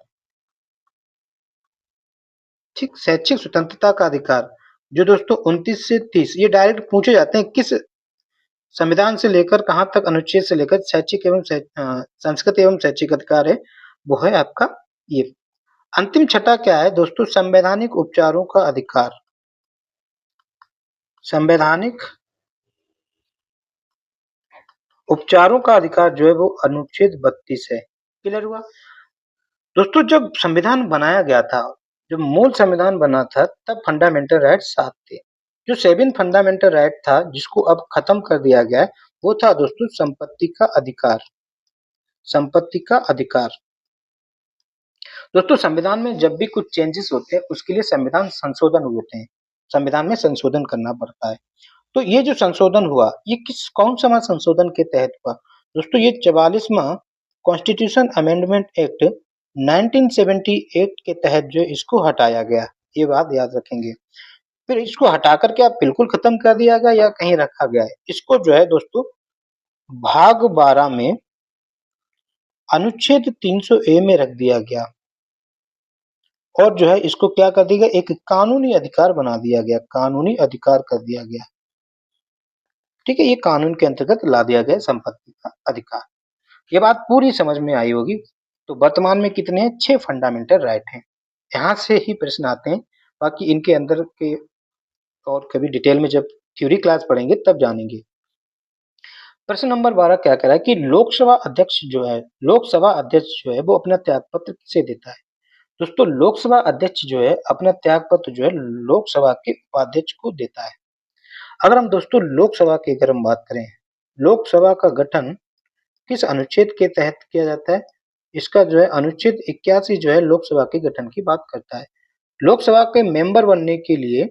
ठीक, शैक्षिक स्वतंत्रता का अधिकार जो दोस्तों 29 से 30 ये डायरेक्ट पूछे जाते हैं किस संविधान से लेकर कहां तक अनुच्छेद से लेकर शैक्षिक एवं संस्कृत एवं शैक्षिक अधिकार है वो है आपका ये। अंतिम छठा क्या है दोस्तों संवैधानिक उपचारों का अधिकार। संवैधानिक उपचारों का अधिकार जो है वो अनुच्छेद 32 है। क्लियर हुआ? दोस्तों जब संविधान बनाया गया था, जब मूल संविधान बना था तब फंडामेंटल राइट 7 थे। जो 7 फंडामेंटल राइट था जिसको अब खत्म कर दिया गया है वो था दोस्तों संपत्ति का अधिकार। संपत्ति का अधिकार। दोस्तों संविधान में जब भी कुछ चेंजेस होते हैं उसके लिए संविधान संशोधन होते हैं। संविधान में संशोधन करना पड़ता है। तो ये जो संशोधन हुआ ये कौन सा संशोधन के तहत हुआ? दोस्तों ये 44वां कॉन्स्टिट्यूशन अमेंडमेंट एक्ट 1978 के तहत जो इसको हटाया गया। ये बात याद रखेंगे। फिर इसको हटा करके आप बिल्कुल खत्म कर दिया गया या कहीं रखा गया है? इसको जो है दोस्तों भाग 12 में अनुच्छेद 300 ए में रख दिया गया और जो है इसको क्या कर दिया गया? एक कानूनी अधिकार बना दिया गया। कानूनी अधिकार कर दिया गया। ठीक है, ये कानून के अंतर्गत ला दिया गया संपत्ति का अधिकार। ये बात पूरी समझ में आई होगी। तो वर्तमान में कितने हैं? 6 फंडामेंटल राइट हैं। यहाँ से ही प्रश्न आते हैं। बाकी इनके अंदर के और कभी डिटेल में जब थ्योरी क्लास पढ़ेंगे तब जानेंगे। प्रश्न नंबर 12 क्या कह रहा है कि लोकसभा अध्यक्ष जो है वो अपना त्यागपत्र किसे देता है? दोस्तों लोकसभा अध्यक्ष जो है अपना त्यागपत्र जो है लोकसभा के उपाध्यक्ष को देता है। अगर हम दोस्तों लोकसभा की अगर हम बात करें, लोकसभा का गठन किस अनुच्छेद के तहत किया जाता है? इसका जो है अनुच्छेद 81 जो है लोकसभा के गठन की बात करता है। लोकसभा के मेंबर बनने के लिए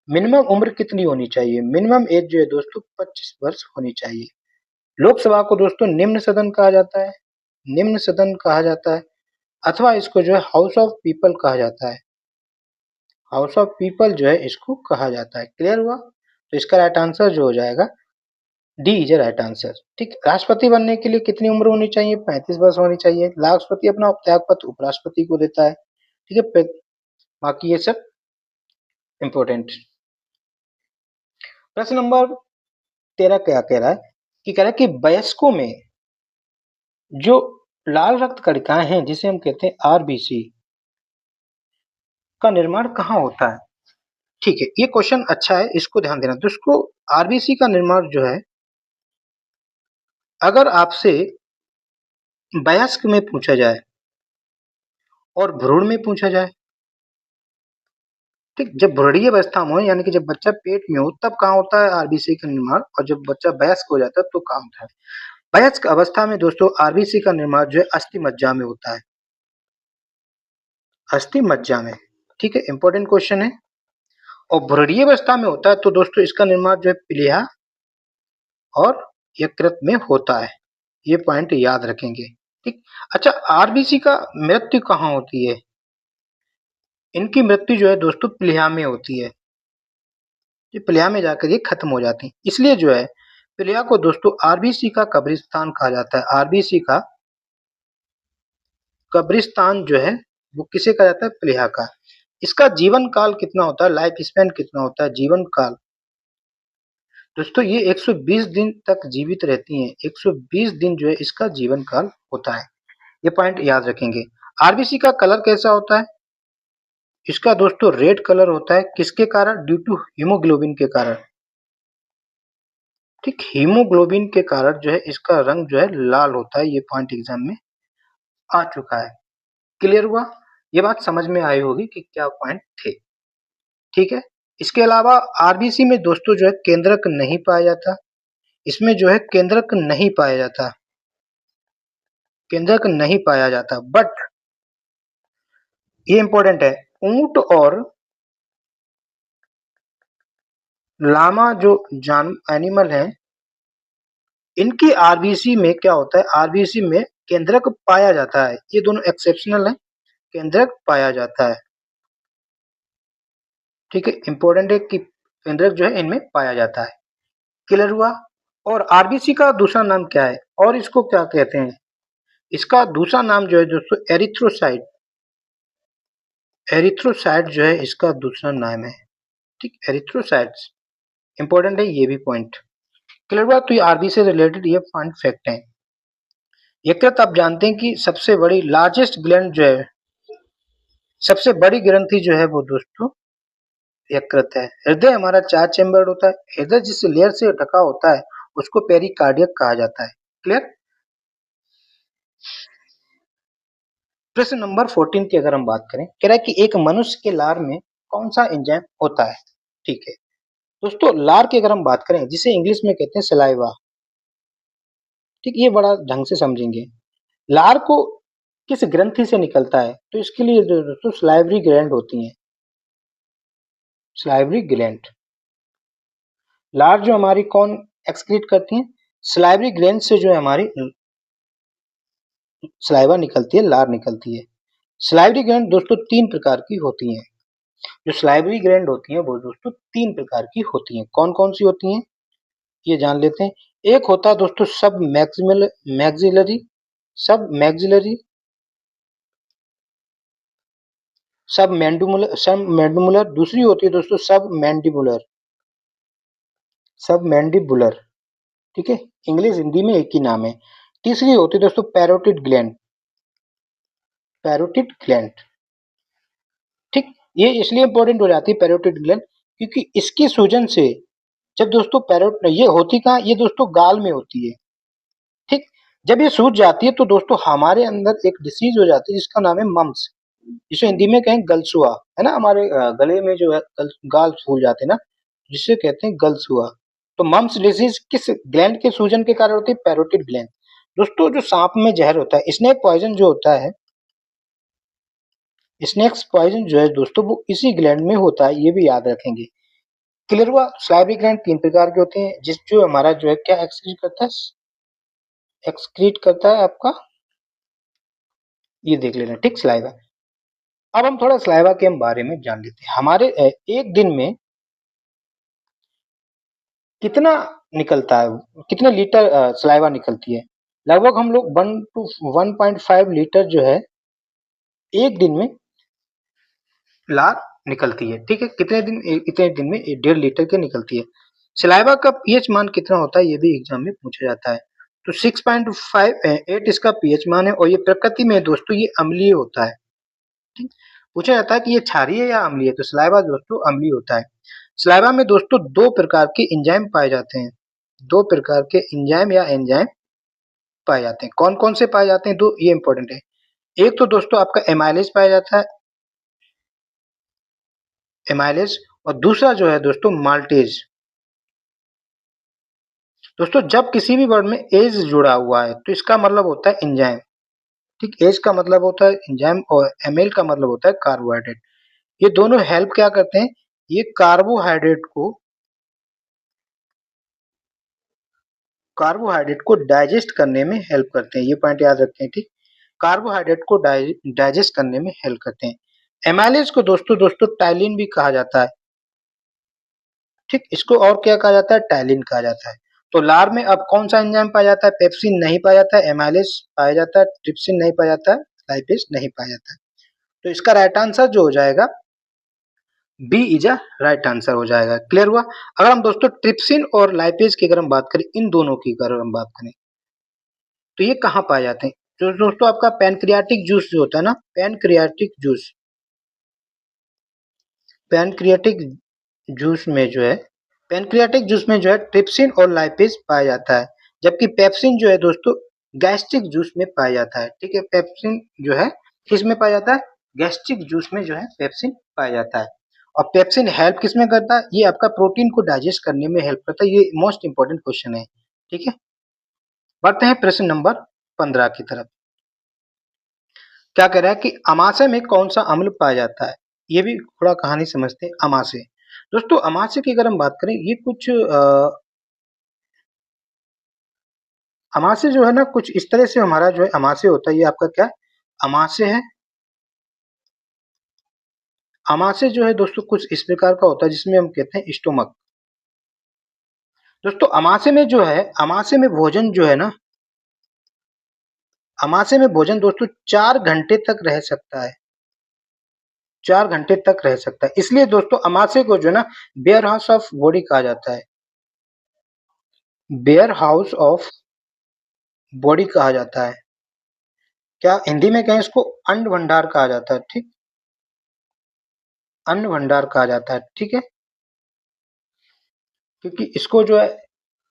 मिनिमम उम्र कितनी होनी चाहिए? मिनिमम एज जो है दोस्तों 25 वर्ष होनी चाहिए। लोकसभा को दोस्तों निम्न सदन कहा जाता है। निम्न सदन कहा जाता है अथवा इसको जो है हाउस ऑफ पीपल कहा जाता है। हाउस ऑफ पीपल जो है इसको कहा जाता है। क्लियर हुआ? तो इसका राइट आंसर जो हो जाएगा डी इज राइट आंसर। ठीक, राष्ट्रपति बनने के लिए कितनी उम्र होनी चाहिए? 35 वर्ष होनी चाहिए। राष्ट्रपति अपना त्यागपत्र उपराष्ट्रपति को देता है। ठीक है, बाकी ये सब इंपॉर्टेंट। प्रश्न नंबर 13 क्या कह रहा है कि कह रहा है कि वयस्कों में जो लाल रक्त कणिकाएं हैं जिसे हम कहते हैं आरबीसी का निर्माण कहाँ होता है। ठीक है, ये क्वेश्चन अच्छा है, इसको ध्यान देना। दोस्तों आरबीसी का निर्माण जो है अगर आपसे वयस्क में पूछा जाए और भ्रूण में पूछा जाए, ठीक, जब भ्रूणीय अवस्था में हो यानी कि जब बच्चा पेट में हो तब कहाँ होता है आरबीसी का निर्माण, और जब बच्चा वयस्क हो जाता है तो कहाँ होता है। वयस्क अवस्था में दोस्तों आरबीसी का निर्माण जो है अस्थि मज्जा में होता है, अस्थि मज्जा में। ठीक है, इंपॉर्टेंट क्वेश्चन है। और भ्रूणीय अवस्था में होता है तो दोस्तों इसका निर्माण जो है प्लीहा और यकृत में होता है, ये पॉइंट याद रखेंगे। ठीक, अच्छा आरबीसी का मृत्यु कहाँ होती है। इनकी मृत्यु जो है दोस्तों प्लीहा में होती है, ये प्लीहा में जाकर ये खत्म हो जाती है, इसलिए जो है प्लीहा को दोस्तों आरबीसी का कब्रिस्तान कहा जाता है। आरबीसी का कब्रिस्तान जो है वो किसे कहा जाता है, प्लीहा का। इसका जीवन काल कितना होता है, लाइफ स्पैन कितना होता है, जीवन काल दोस्तों ये 120 दिन तक जीवित रहती हैं, 120 दिन जो है इसका जीवन काल होता है, ये पॉइंट याद रखेंगे। आरबीसी का कलर कैसा होता है, इसका दोस्तों रेड कलर होता है, किसके कारण, ड्यू टू हीमोग्लोबिन के कारण। ठीक, हीमोग्लोबिन के कारण जो है इसका रंग जो है लाल होता है, ये पॉइंट एग्जाम में आ चुका है। क्लियर हुआ, ये बात समझ में आई होगी कि क्या पॉइंट थे। ठीक है, इसके अलावा आरबीसी में दोस्तों जो है केंद्रक नहीं पाया जाता, इसमें जो है केंद्रक नहीं पाया जाता, केंद्रक नहीं पाया जाता। बट ये इंपॉर्टेंट है, ऊंट और लामा जो जान एनिमल है इनकी आरबीसी में क्या होता है, आरबीसी में केंद्रक पाया जाता है, ये दोनों एक्सेप्शनल है, केंद्रक पाया जाता है। ठीक है, इंपॉर्टेंट है कि केंद्रक जो है इनमें पाया जाता है। क्लियर हुआ। और आरबीसी का दूसरा नाम क्या है और इसको क्या कहते हैं, इसका दूसरा नाम जो है दोस्तों एरिथ्रोसाइट, एरिथ्रोसाइट जो है इसका दूसरा नाम है। ठीक, एरिथ्रोसाइट्स इंपॉर्टेंट है, ये भी पॉइंट क्लियर हुआ। तो ये आरबीसी से रिलेटेड ये फन फैक्ट है। यकृत आप जानते हैं कि सबसे बड़ी लार्जेस्ट ग्लैंड जो है, सबसे बड़ी ग्रंथि जो है वो दोस्तों यकृत है। हृदय हमारा 4 चैम्बर होता है, हृदय जिस लेयर से ढका होता है उसको पेरिकार्डियक कहा जाता है। क्लियर। प्रश्न नंबर 14 की अगर हम बात करें, कह रहा है कि एक मनुष्य के लार में कौन सा एंजाइम होता है। ठीक है दोस्तों, लार की अगर हम बात करें जिसे इंग्लिश में कहते हैं सलाइवा, ठीक, ये बड़ा ढंग से समझेंगे। लार को किस ग्रंथि से निकलता है, तो इसके लिए जो दोस्तों सलाइवरी ग्लैंड होती हैं, सलाइवरी ग्लैंड। लार जो हमारी कौन एक्सक्रीट करती हैं, सलाइवरी ग्लैंड से जो है हमारी सलाइवा निकलती है, लार निकलती है। सलाइवरी ग्लैंड दोस्तों 3 प्रकार की होती हैं, जो सलाइवरी ग्लैंड होती हैं वो दोस्तों 3 प्रकार की होती हैं। कौन कौन सी होती हैं ये जान लेते हैं। एक होता है दोस्तों सब मैक्सिलरी, सब मैक्सिलरी, सब मैंडिबुलर। दूसरी होती है दोस्तों सब मैंडिबुलर, सब मैंडिबुलर। ठीक है, इंग्लिश हिंदी में एक ही नाम है। तीसरी होती है दोस्तों पैरोटिड ग्लैंड, पैरोटिड ग्लैंड। ठीक, ये इसलिए इंपॉर्टेंट हो जाती है पैरोटिड ग्लैंड क्योंकि इसकी सूजन से जब दोस्तों पैरोट ये होती कहाँ, ये दोस्तों गाल में होती है। ठीक, जब ये सूज जाती है तो दोस्तों हमारे अंदर एक डिसीज हो जाती है जिसका नाम है मम्स, जिसे हिंदी में कहें गलसुआ, है ना। हमारे गले में जो है गाल फूल जाते हैं ना, जिसे कहते हैं गलसुआ। तो मम्स डिसीज किस ग्लैंड के सूजन के कारण होती है, पैरोटिड ग्लैंड। दोस्तों जो सांप में जहर होता है, स्नेक पॉइजन जो होता है, स्नेक्स पॉइजन जो है दोस्तों वो इसी ग्लैंड में होता है, ये भी याद रखेंगे। क्लियर हुआ। सलाइवरी ग्लैंड 3 प्रकार के होते हैं, जिस जो हमारा जो है क्या एक्सक्रीट करता है, एक्सक्रीट करता है आपका, ये देख लेना। ठीक, सलाइवा। अब हम थोड़ा सलाइवा के हम बारे में जान लेते हैं। हमारे एक दिन में कितना निकलता है, कितने लीटर सलाइवा निकलती है। लगभग हम लोग 1 to 1.5 लीटर जो है एक दिन में लार निकलती है। ठीक है, कितने दिन, इतने दिन में 1.5 लीटर की निकलती है। सलाइवा का पीएच मान कितना होता है, ये भी एग्जाम में पूछा जाता है। तो 6.58 इसका पीएच मान है और ये प्रकृति में दोस्तों ये अम्लीय होता है। ठीक, पूछा जाता है कि ये क्षारीय है या अम्लीय है, तो सलाइवा दोस्तों अम्लीय होता है। सलाइवा में दोस्तों दो प्रकार के एंजाइम पाए जाते हैं, दो प्रकार के एंजाइम या एंजाइम पाए जाते हैं। कौन कौन से पाए जाते हैं, दो, ये इंपॉर्टेंट है। एक तो दोस्तों आपका एमाइलेज पाया जाता है, एमाइलेज, और दूसरा जो है दोस्तों माल्टेज। दोस्तों जब किसी भी वर्ड में एज जुड़ा हुआ है तो इसका मतलब होता है एंजाइम। ठीक, एज का मतलब होता है एंजाइम और एमएल का मतलब होता है कार्बोहाइड्रेट। ये दोनों हेल्प क्या करते हैं, ये कार्बोहाइड्रेट को डाइजेस्ट करने में हेल्प करते हैं, ये पॉइंट याद रखते हैं। ठीक, कार्बोहाइड्रेट को डाइजेस्ट करने में हेल्प करते हैं। एमाइलेज को दोस्तों दोस्तों टाइलिन भी कहा जाता है। ठीक, इसको और क्या कहा जाता है, टाइलिन कहा जाता है। तो लार में अब कौन सा एंजाइम पाया जाता है, पेप्सिन नहीं पाया जाता है, एमाइलेज पाया जाता है, ट्रिप्सिन नहीं पाया जाता है, लाइपेज नहीं पाया जाता है। तो इसका राइट आंसर जो हो जाएगा B is a right answer हो जाएगा। क्लियर हुआ। अगर हम दोस्तों ट्रिप्सिन और लाइपेज की अगर हम बात करें, इन दोनों की अगर हम बात करें तो ये कहाँ पाए जाते हैं, तो दोस्तों आपका पैनक्रियाटिक जूस जो होता है ना, पैनक्रियाटिक जूस में जो है पैनक्रियाटिक जूस में जो है ट्रिप्सिन और लाइपेज पाया जाता है, जबकि पेप्सिन जो है दोस्तों गैस्ट्रिक जूस में पाया जाता है। ठीक है, पेप्सिन जो है किस में पाया जाता है, गैस्ट्रिक जूस में जो है पेप्सिन पाया जाता है। और पेप्सिन हेल्प किस में करता है, ये आपका प्रोटीन को डाइजेस्ट करने में हेल्प करता है। ये मोस्ट इंपॉर्टेंट क्वेश्चन है। ठीक है, बढ़ते हैं प्रश्न नंबर 15 की तरफ। क्या कह रहा है कि अमाशय में कौन सा अम्ल पाया जाता है, ये भी थोड़ा कहानी समझते हैं। अमाशय दोस्तों, अमाशय की अगर हम बात करें, ये कुछ अमाशय जो है ना, कुछ इस तरह से हमारा जो है अमाशय होता है। ये आपका क्या अमाशय है, अमाशय जो है दोस्तों कुछ इस प्रकार का होता है जिसमें हम कहते हैं स्टोमक। दोस्तों अमाशय में जो है, अमाशय में भोजन जो है ना, अमाशय में भोजन दोस्तों 4 घंटे तक रह सकता है, 4 घंटे तक रह सकता है। इसलिए दोस्तों अमाशय को जो है ना वेयर हाउस ऑफ बॉडी कहा जाता है, वेयर हाउस ऑफ बॉडी कहा जाता है। क्या हिंदी में कहें इसको अन्न भंडार कहा जाता है। ठीक, अन्न भंडार कहा जाता है। ठीक है, क्योंकि इसको जो है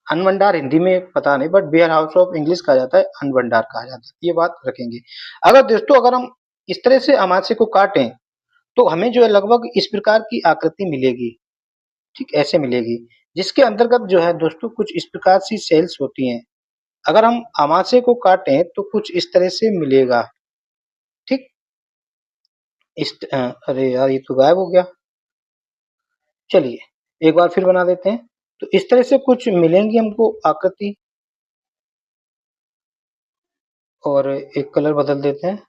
अन्न भंडार हिंदी में पता नहीं, but warehouse of English कहा जाता है, अन्न भंडार कहा जाता है, ये बात रखेंगे। अगर दोस्तों अगर हम इस तरह से अमाशय को काटें तो हमें जो है लगभग इस प्रकार की आकृति मिलेगी। ठीक, ऐसे मिलेगी, जिसके अंतर्गत जो है दोस्तों कुछ इस प्रकार सी सेल्स होती हैं। अगर हम अमाशय को काटें तो कुछ इस तरह से मिलेगा। ठीक, अरे यार ये तो गायब हो गया, चलिए एक बार फिर बना देते हैं। तो इस तरह से कुछ मिलेंगी हमको आकृति, और एक कलर बदल देते हैं।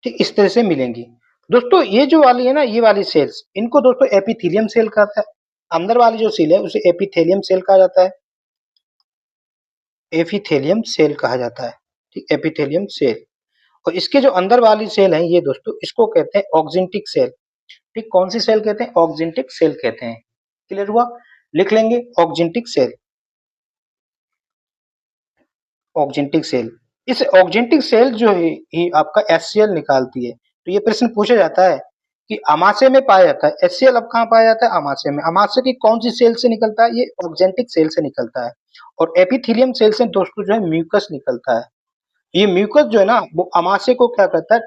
ठीक, इस तरह से मिलेंगी। दोस्तों ये जो वाली है ना, ये वाली सेल्स, इनको दोस्तों एपिथेलियम सेल कहता है। अंदर वाली जो सेल है उसे एपिथेलियम सेल कहा जाता है, एपिथेलियम सेल कहा जाता है। ठीक, एपिथेलियम सेल। और इसके जो अंदर वाली सेल है ये दोस्तों, इसको कहते हैं ऑक्जेंटिक सेल। ठीक, कौन सी सेल कहते हैं, ऑक्जेंटिक सेल कहते हैं। क्लियर हुआ, लिख लेंगे ऑक्जेंटिक सेल, ऑक्जेंटिक सेल। इस ऑक्जेंटिक सेल जो है ये आपका एचसीएल निकालती है। तो ये प्रश्न पूछा जाता है कि अमाशय में पाया जाता है, एचसीएल अब कहाँ पाया जाता है, अमाशय में। अमाशय की कौन सी सेल से निकलता है, ये ऑक्जेंटिक सेल से निकलता है। और एपिथेलियम सेल से दोस्तों जो है म्यूकस निकलता है। ये म्यूकस जो है ना वो अमाशय को क्या करता है,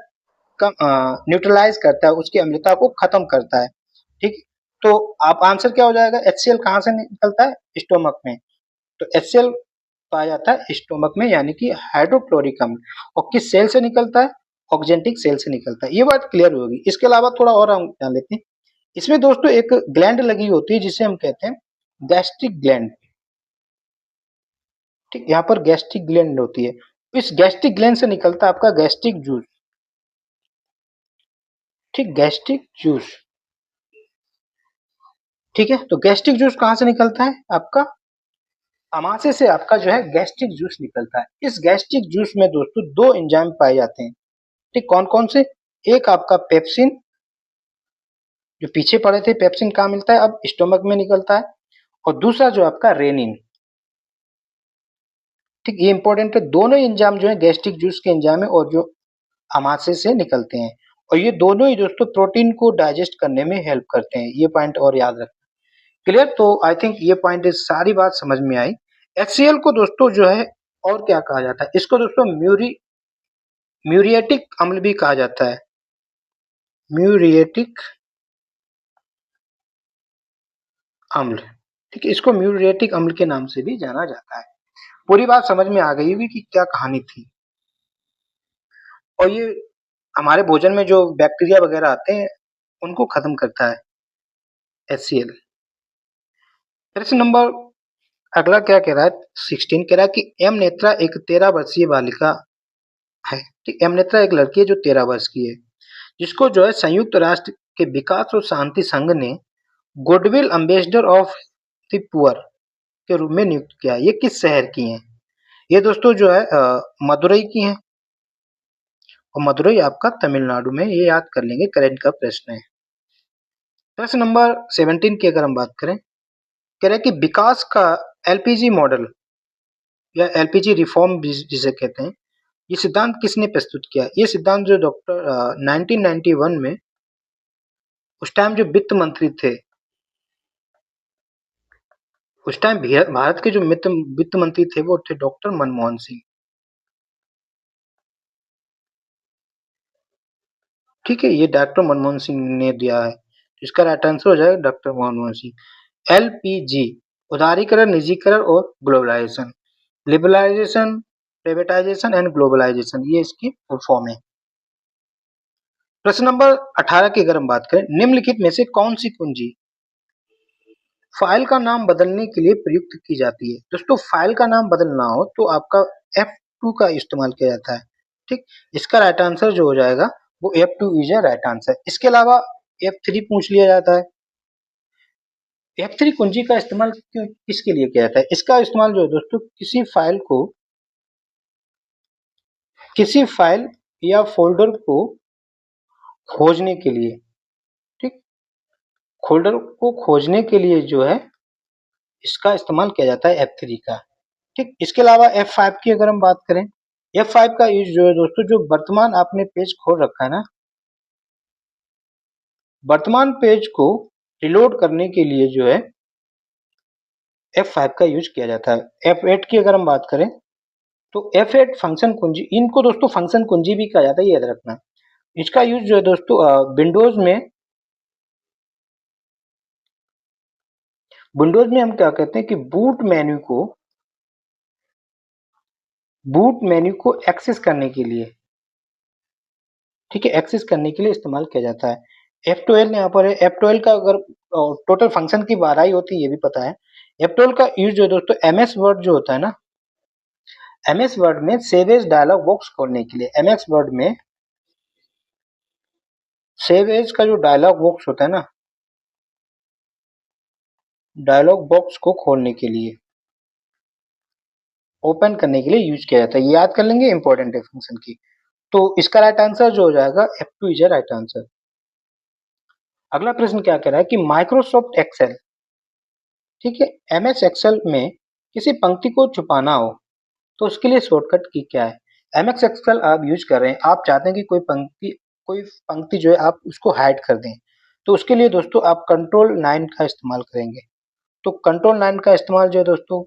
न्यूट्रलाइज करता है, उसकी अम्लता को खत्म करता है। ठीक, तो आप आंसर क्या हो जाएगा, एचसीएल कहाँ से निकलता है, स्टोमक में। तो एचसीएल पाया जाता है स्टोमक में, यानी कि हाइड्रोक्लोरिक अम्ल। और किस सेल से निकलता है, ऑक्जेंटिक सेल से निकलता है। ये बात क्लियर होगी। इसके अलावा थोड़ा और हम जान लेते हैं। इसमें दोस्तों एक ग्लैंड लगी होती है जिसे हम कहते हैं गैस्ट्रिक ग्लैंड। ठीक, यहाँ पर गैस्ट्रिक ग्लैंड होती है। इस गैस्ट्रिक ग्लैंड से निकलता है आपका गैस्ट्रिक जूस। ठीक, गैस्ट्रिक जूस। ठीक है, तो गैस्ट्रिक जूस कहाँ से निकलता है आपका, अमाशय से आपका जो है गैस्ट्रिक जूस निकलता है। इस गैस्ट्रिक जूस में दोस्तों दो एंजाइम पाए जाते हैं। ठीक, कौन कौन से, एक आपका पेप्सिन, जो पीछे पड़े थे पेप्सिन कहाँ मिलता है, अब स्टोमक में निकलता है। और दूसरा जो आपका रेनिन, ठीक, ये इंपॉर्टेंट है। दोनों एंजाइम जो है गैस्ट्रिक जूस के एंजाइम है और जो आमाशय से निकलते हैं, और ये दोनों ही दोस्तों प्रोटीन को डाइजेस्ट करने में हेल्प करते हैं। ये पॉइंट और याद रखना। क्लियर? तो आई थिंक ये पॉइंट सारी बात समझ में आई। HCl को दोस्तों जो है और क्या कहा जाता है, इसको दोस्तों म्यूरिएटिक अम्ल भी कहा जाता है। म्यूरिएटिक अम्ल, ठीक है, इसको म्यूरिएटिक अम्ल के नाम से भी जाना जाता है। पूरी बात समझ में आ गई होगी कि क्या कहानी थी। और ये हमारे भोजन में जो बैक्टीरिया वगैरह आते हैं उनको खत्म करता है HCl। प्रश्न नंबर अगला क्या कह रहा है, 16 कह रहा है कि एम नेत्रा एक 13 वर्षीय बालिका है। ठीक, एम नेत्रा एक लड़की है जो 13 वर्ष की है, जिसको जो है संयुक्त राष्ट्र के विकास और शांति संघ ने goodwill ambassador of the poor के रूप में नियुक्त किया है। ये किस शहर की हैं? ये दोस्तों जो है मदुरई की हैं, और मदुरई आपका तमिलनाडु में, ये याद कर लेंगे, करंट का प्रश्न है। प्रश्न नंबर 17 की अगर हम बात करें, कह रहे हैं कि विकास का LPG मॉडल या LPG रिफॉर्म जिसे कहते हैं, ये सिद्धांत किसने प्रस्तुत किया? ये सिद्धांत जो डॉक्टर 1991 में उस टाइम जो वित्त मंत्री थे, उस टाइम भारत के जो वित्त मंत्री थे वो थे डॉक्टर मनमोहन सिंह। ठीक है, ये डॉक्टर मनमोहन सिंह ने दिया है। इसका राइट आंसर हो जाएगा डॉक्टर मनमोहन सिंह। LPG उदारीकरण, निजीकरण और globalization, liberalization, privatization and globalization, ये इसकी फुल फॉर्म है। प्रश्न नंबर 18 की अगर हम बात करें, निम्नलिखित में से कौन सी कुंजी फाइल का नाम बदलने के लिए प्रयुक्त की जाती है? दोस्तों फाइल का नाम बदलना हो तो आपका F2 का इस्तेमाल किया जाता है। ठीक, इसका राइट आंसर जो हो जाएगा वो F2 is a right answer. इसके अलावा F3 पूछ लिया जाता है। F3 कुंजी का इस्तेमाल किसके लिए किया जाता है? इसका इस्तेमाल जो है दोस्तों किसी फाइल या फोल्डर को खोजने के लिए, ठीक, फोल्डर को खोजने के लिए जो है इसका इस्तेमाल किया जाता है F3 का। ठीक, इसके अलावा F5 की अगर हम बात करें, F5 का यूज जो है दोस्तों, जो वर्तमान आपने पेज खोल रखा है ना, वर्तमान पेज को रिलोड करने के लिए जो है F5 का यूज किया जाता है। F8 की अगर हम बात करें तो F8 फंक्शन कुंजी, इनको दोस्तों फंक्शन कुंजी भी कहा जाता है, ये याद रखना। इसका यूज जो है दोस्तों विंडोज में हम क्या कहते हैं कि बूट मेन्यू को एक्सेस करने के लिए, ठीक है, एक्सेस करने के लिए इस्तेमाल किया जाता है। F12 यहाँ पर है। F12 का अगर टोटल फंक्शन की 12 ही होती है, ये भी पता है। F12 का यूज जो है दोस्तों MS वर्ड जो होता है ना, MS वर्ड में सेव एज डायलॉग बॉक्स खोलने के लिए, MS वर्ड में सेव एज का जो डायलॉग बॉक्स होता है ना, डायलॉग बॉक्स को खोलने के लिए, ओपन करने के लिए यूज किया जाता है। ये याद कर लेंगे, इंपॉर्टेंट है फंक्शन की। तो इसका राइट आंसर जो हो जाएगा F2 इज राइट आंसर। अगला प्रश्न क्या कह रहा है कि माइक्रोसॉफ्ट एक्सेल, ठीक है, MS एक्सेल में किसी पंक्ति को छुपाना हो तो उसके लिए शॉर्टकट की क्या है? MS एक्सेल आप यूज कर रहे हैं, आप चाहते हैं कि कोई पंक्ति जो है आप उसको हाइड कर दें, तो उसके लिए दोस्तों आप कंट्रोल 9 का इस्तेमाल करेंगे। तो कंट्रोल 9 का इस्तेमाल जो है दोस्तों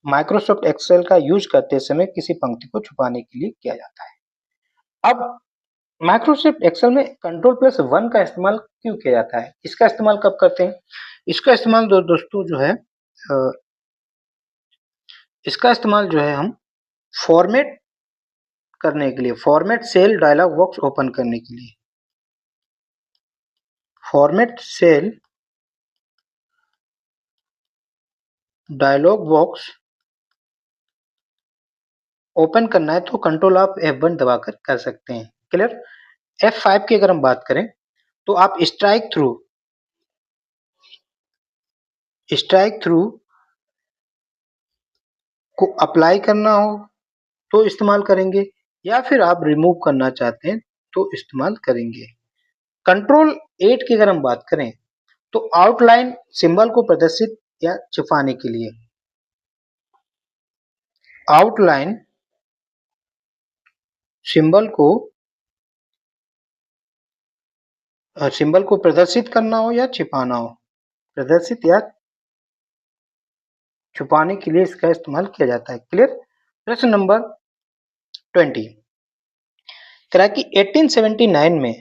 माइक्रोसॉफ्ट एक्सेल का यूज करते समय किसी पंक्ति को छुपाने के लिए किया जाता है। अब माइक्रोसॉफ्ट एक्सेल में कंट्रोल+1 का इस्तेमाल क्यों किया जाता है? इसका इस्तेमाल कब करते हैं? इसका इस्तेमाल दोस्तों जो है इसका इस्तेमाल जो है हम फॉर्मेट करने के लिए, format cell dialog box open करने के लिए, format cell dialog box open करना है तो कंट्रोल आप F1 दबाकर कर सकते हैं। क्लियर? F5 की अगर हम बात करें तो आप स्ट्राइक थ्रू को अप्लाई करना हो तो इस्तेमाल करेंगे, या फिर आप रिमूव करना चाहते हैं तो इस्तेमाल करेंगे। कंट्रोल 8 की अगर हम बात करें तो आउटलाइन सिंबल को प्रदर्शित या छुपाने के लिए, आउटलाइन सिंबल को प्रदर्शित करना हो या छिपाना हो, प्रदर्शित या छुपाने के लिए इसका इस्तेमाल किया जाता है। क्लियर। प्रश्न नंबर 20 कह कि 1879 में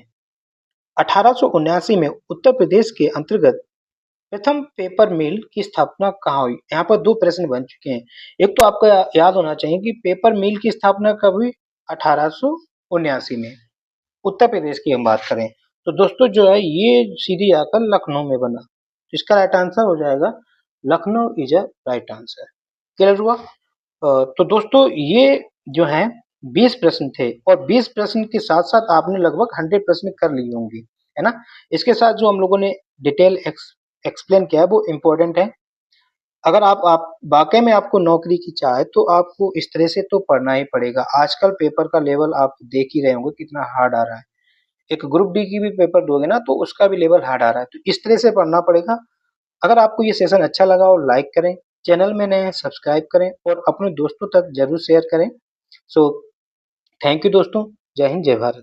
1879 में उत्तर प्रदेश के अंतर्गत प्रथम पेपर मिल की स्थापना कहाँ हुई। यहाँ पर दो प्रश्न बन चुके हैं। एक तो आपको याद होना चाहिए कि पेपर मिल की स्थापना कब हुई, 1879 में। उत्तर प्रदेश की हम बात करें तो दोस्तों जो है ये सीधी आकर लखनऊ में बना। इसका राइट आंसर हो जाएगा Lucknow is a right answer. Clear हुआ। तो दोस्तों ये जो है 20 प्रश्न थे और 20 प्रश्न के साथ साथ आपने लगभग 100 प्रश्न कर लिए होंगे, है ना। इसके साथ जो हम लोगों ने डिटेल एक्सप्लेन किया है वो इम्पोर्टेंट है। अगर आप वाकई में आपको नौकरी की चाह है तो आपको इस तरह से तो पढ़ना ही पड़ेगा। आजकल पेपर का लेवल आप देख ही रहे होंगे कितना हार्ड आ रहा है। एक ग्रुप डी की भी पेपर दोगे ना तो उसका भी लेवल हार्ड आ रहा है, तो इस तरह से पढ़ना पड़ेगा। अगर आपको ये सेशन अच्छा लगा हो लाइक करें, चैनल में नए हैं सब्सक्राइब करें और अपने दोस्तों तक जरूर शेयर करें। सो थैंक यू दोस्तों। जय हिंद जय भारत।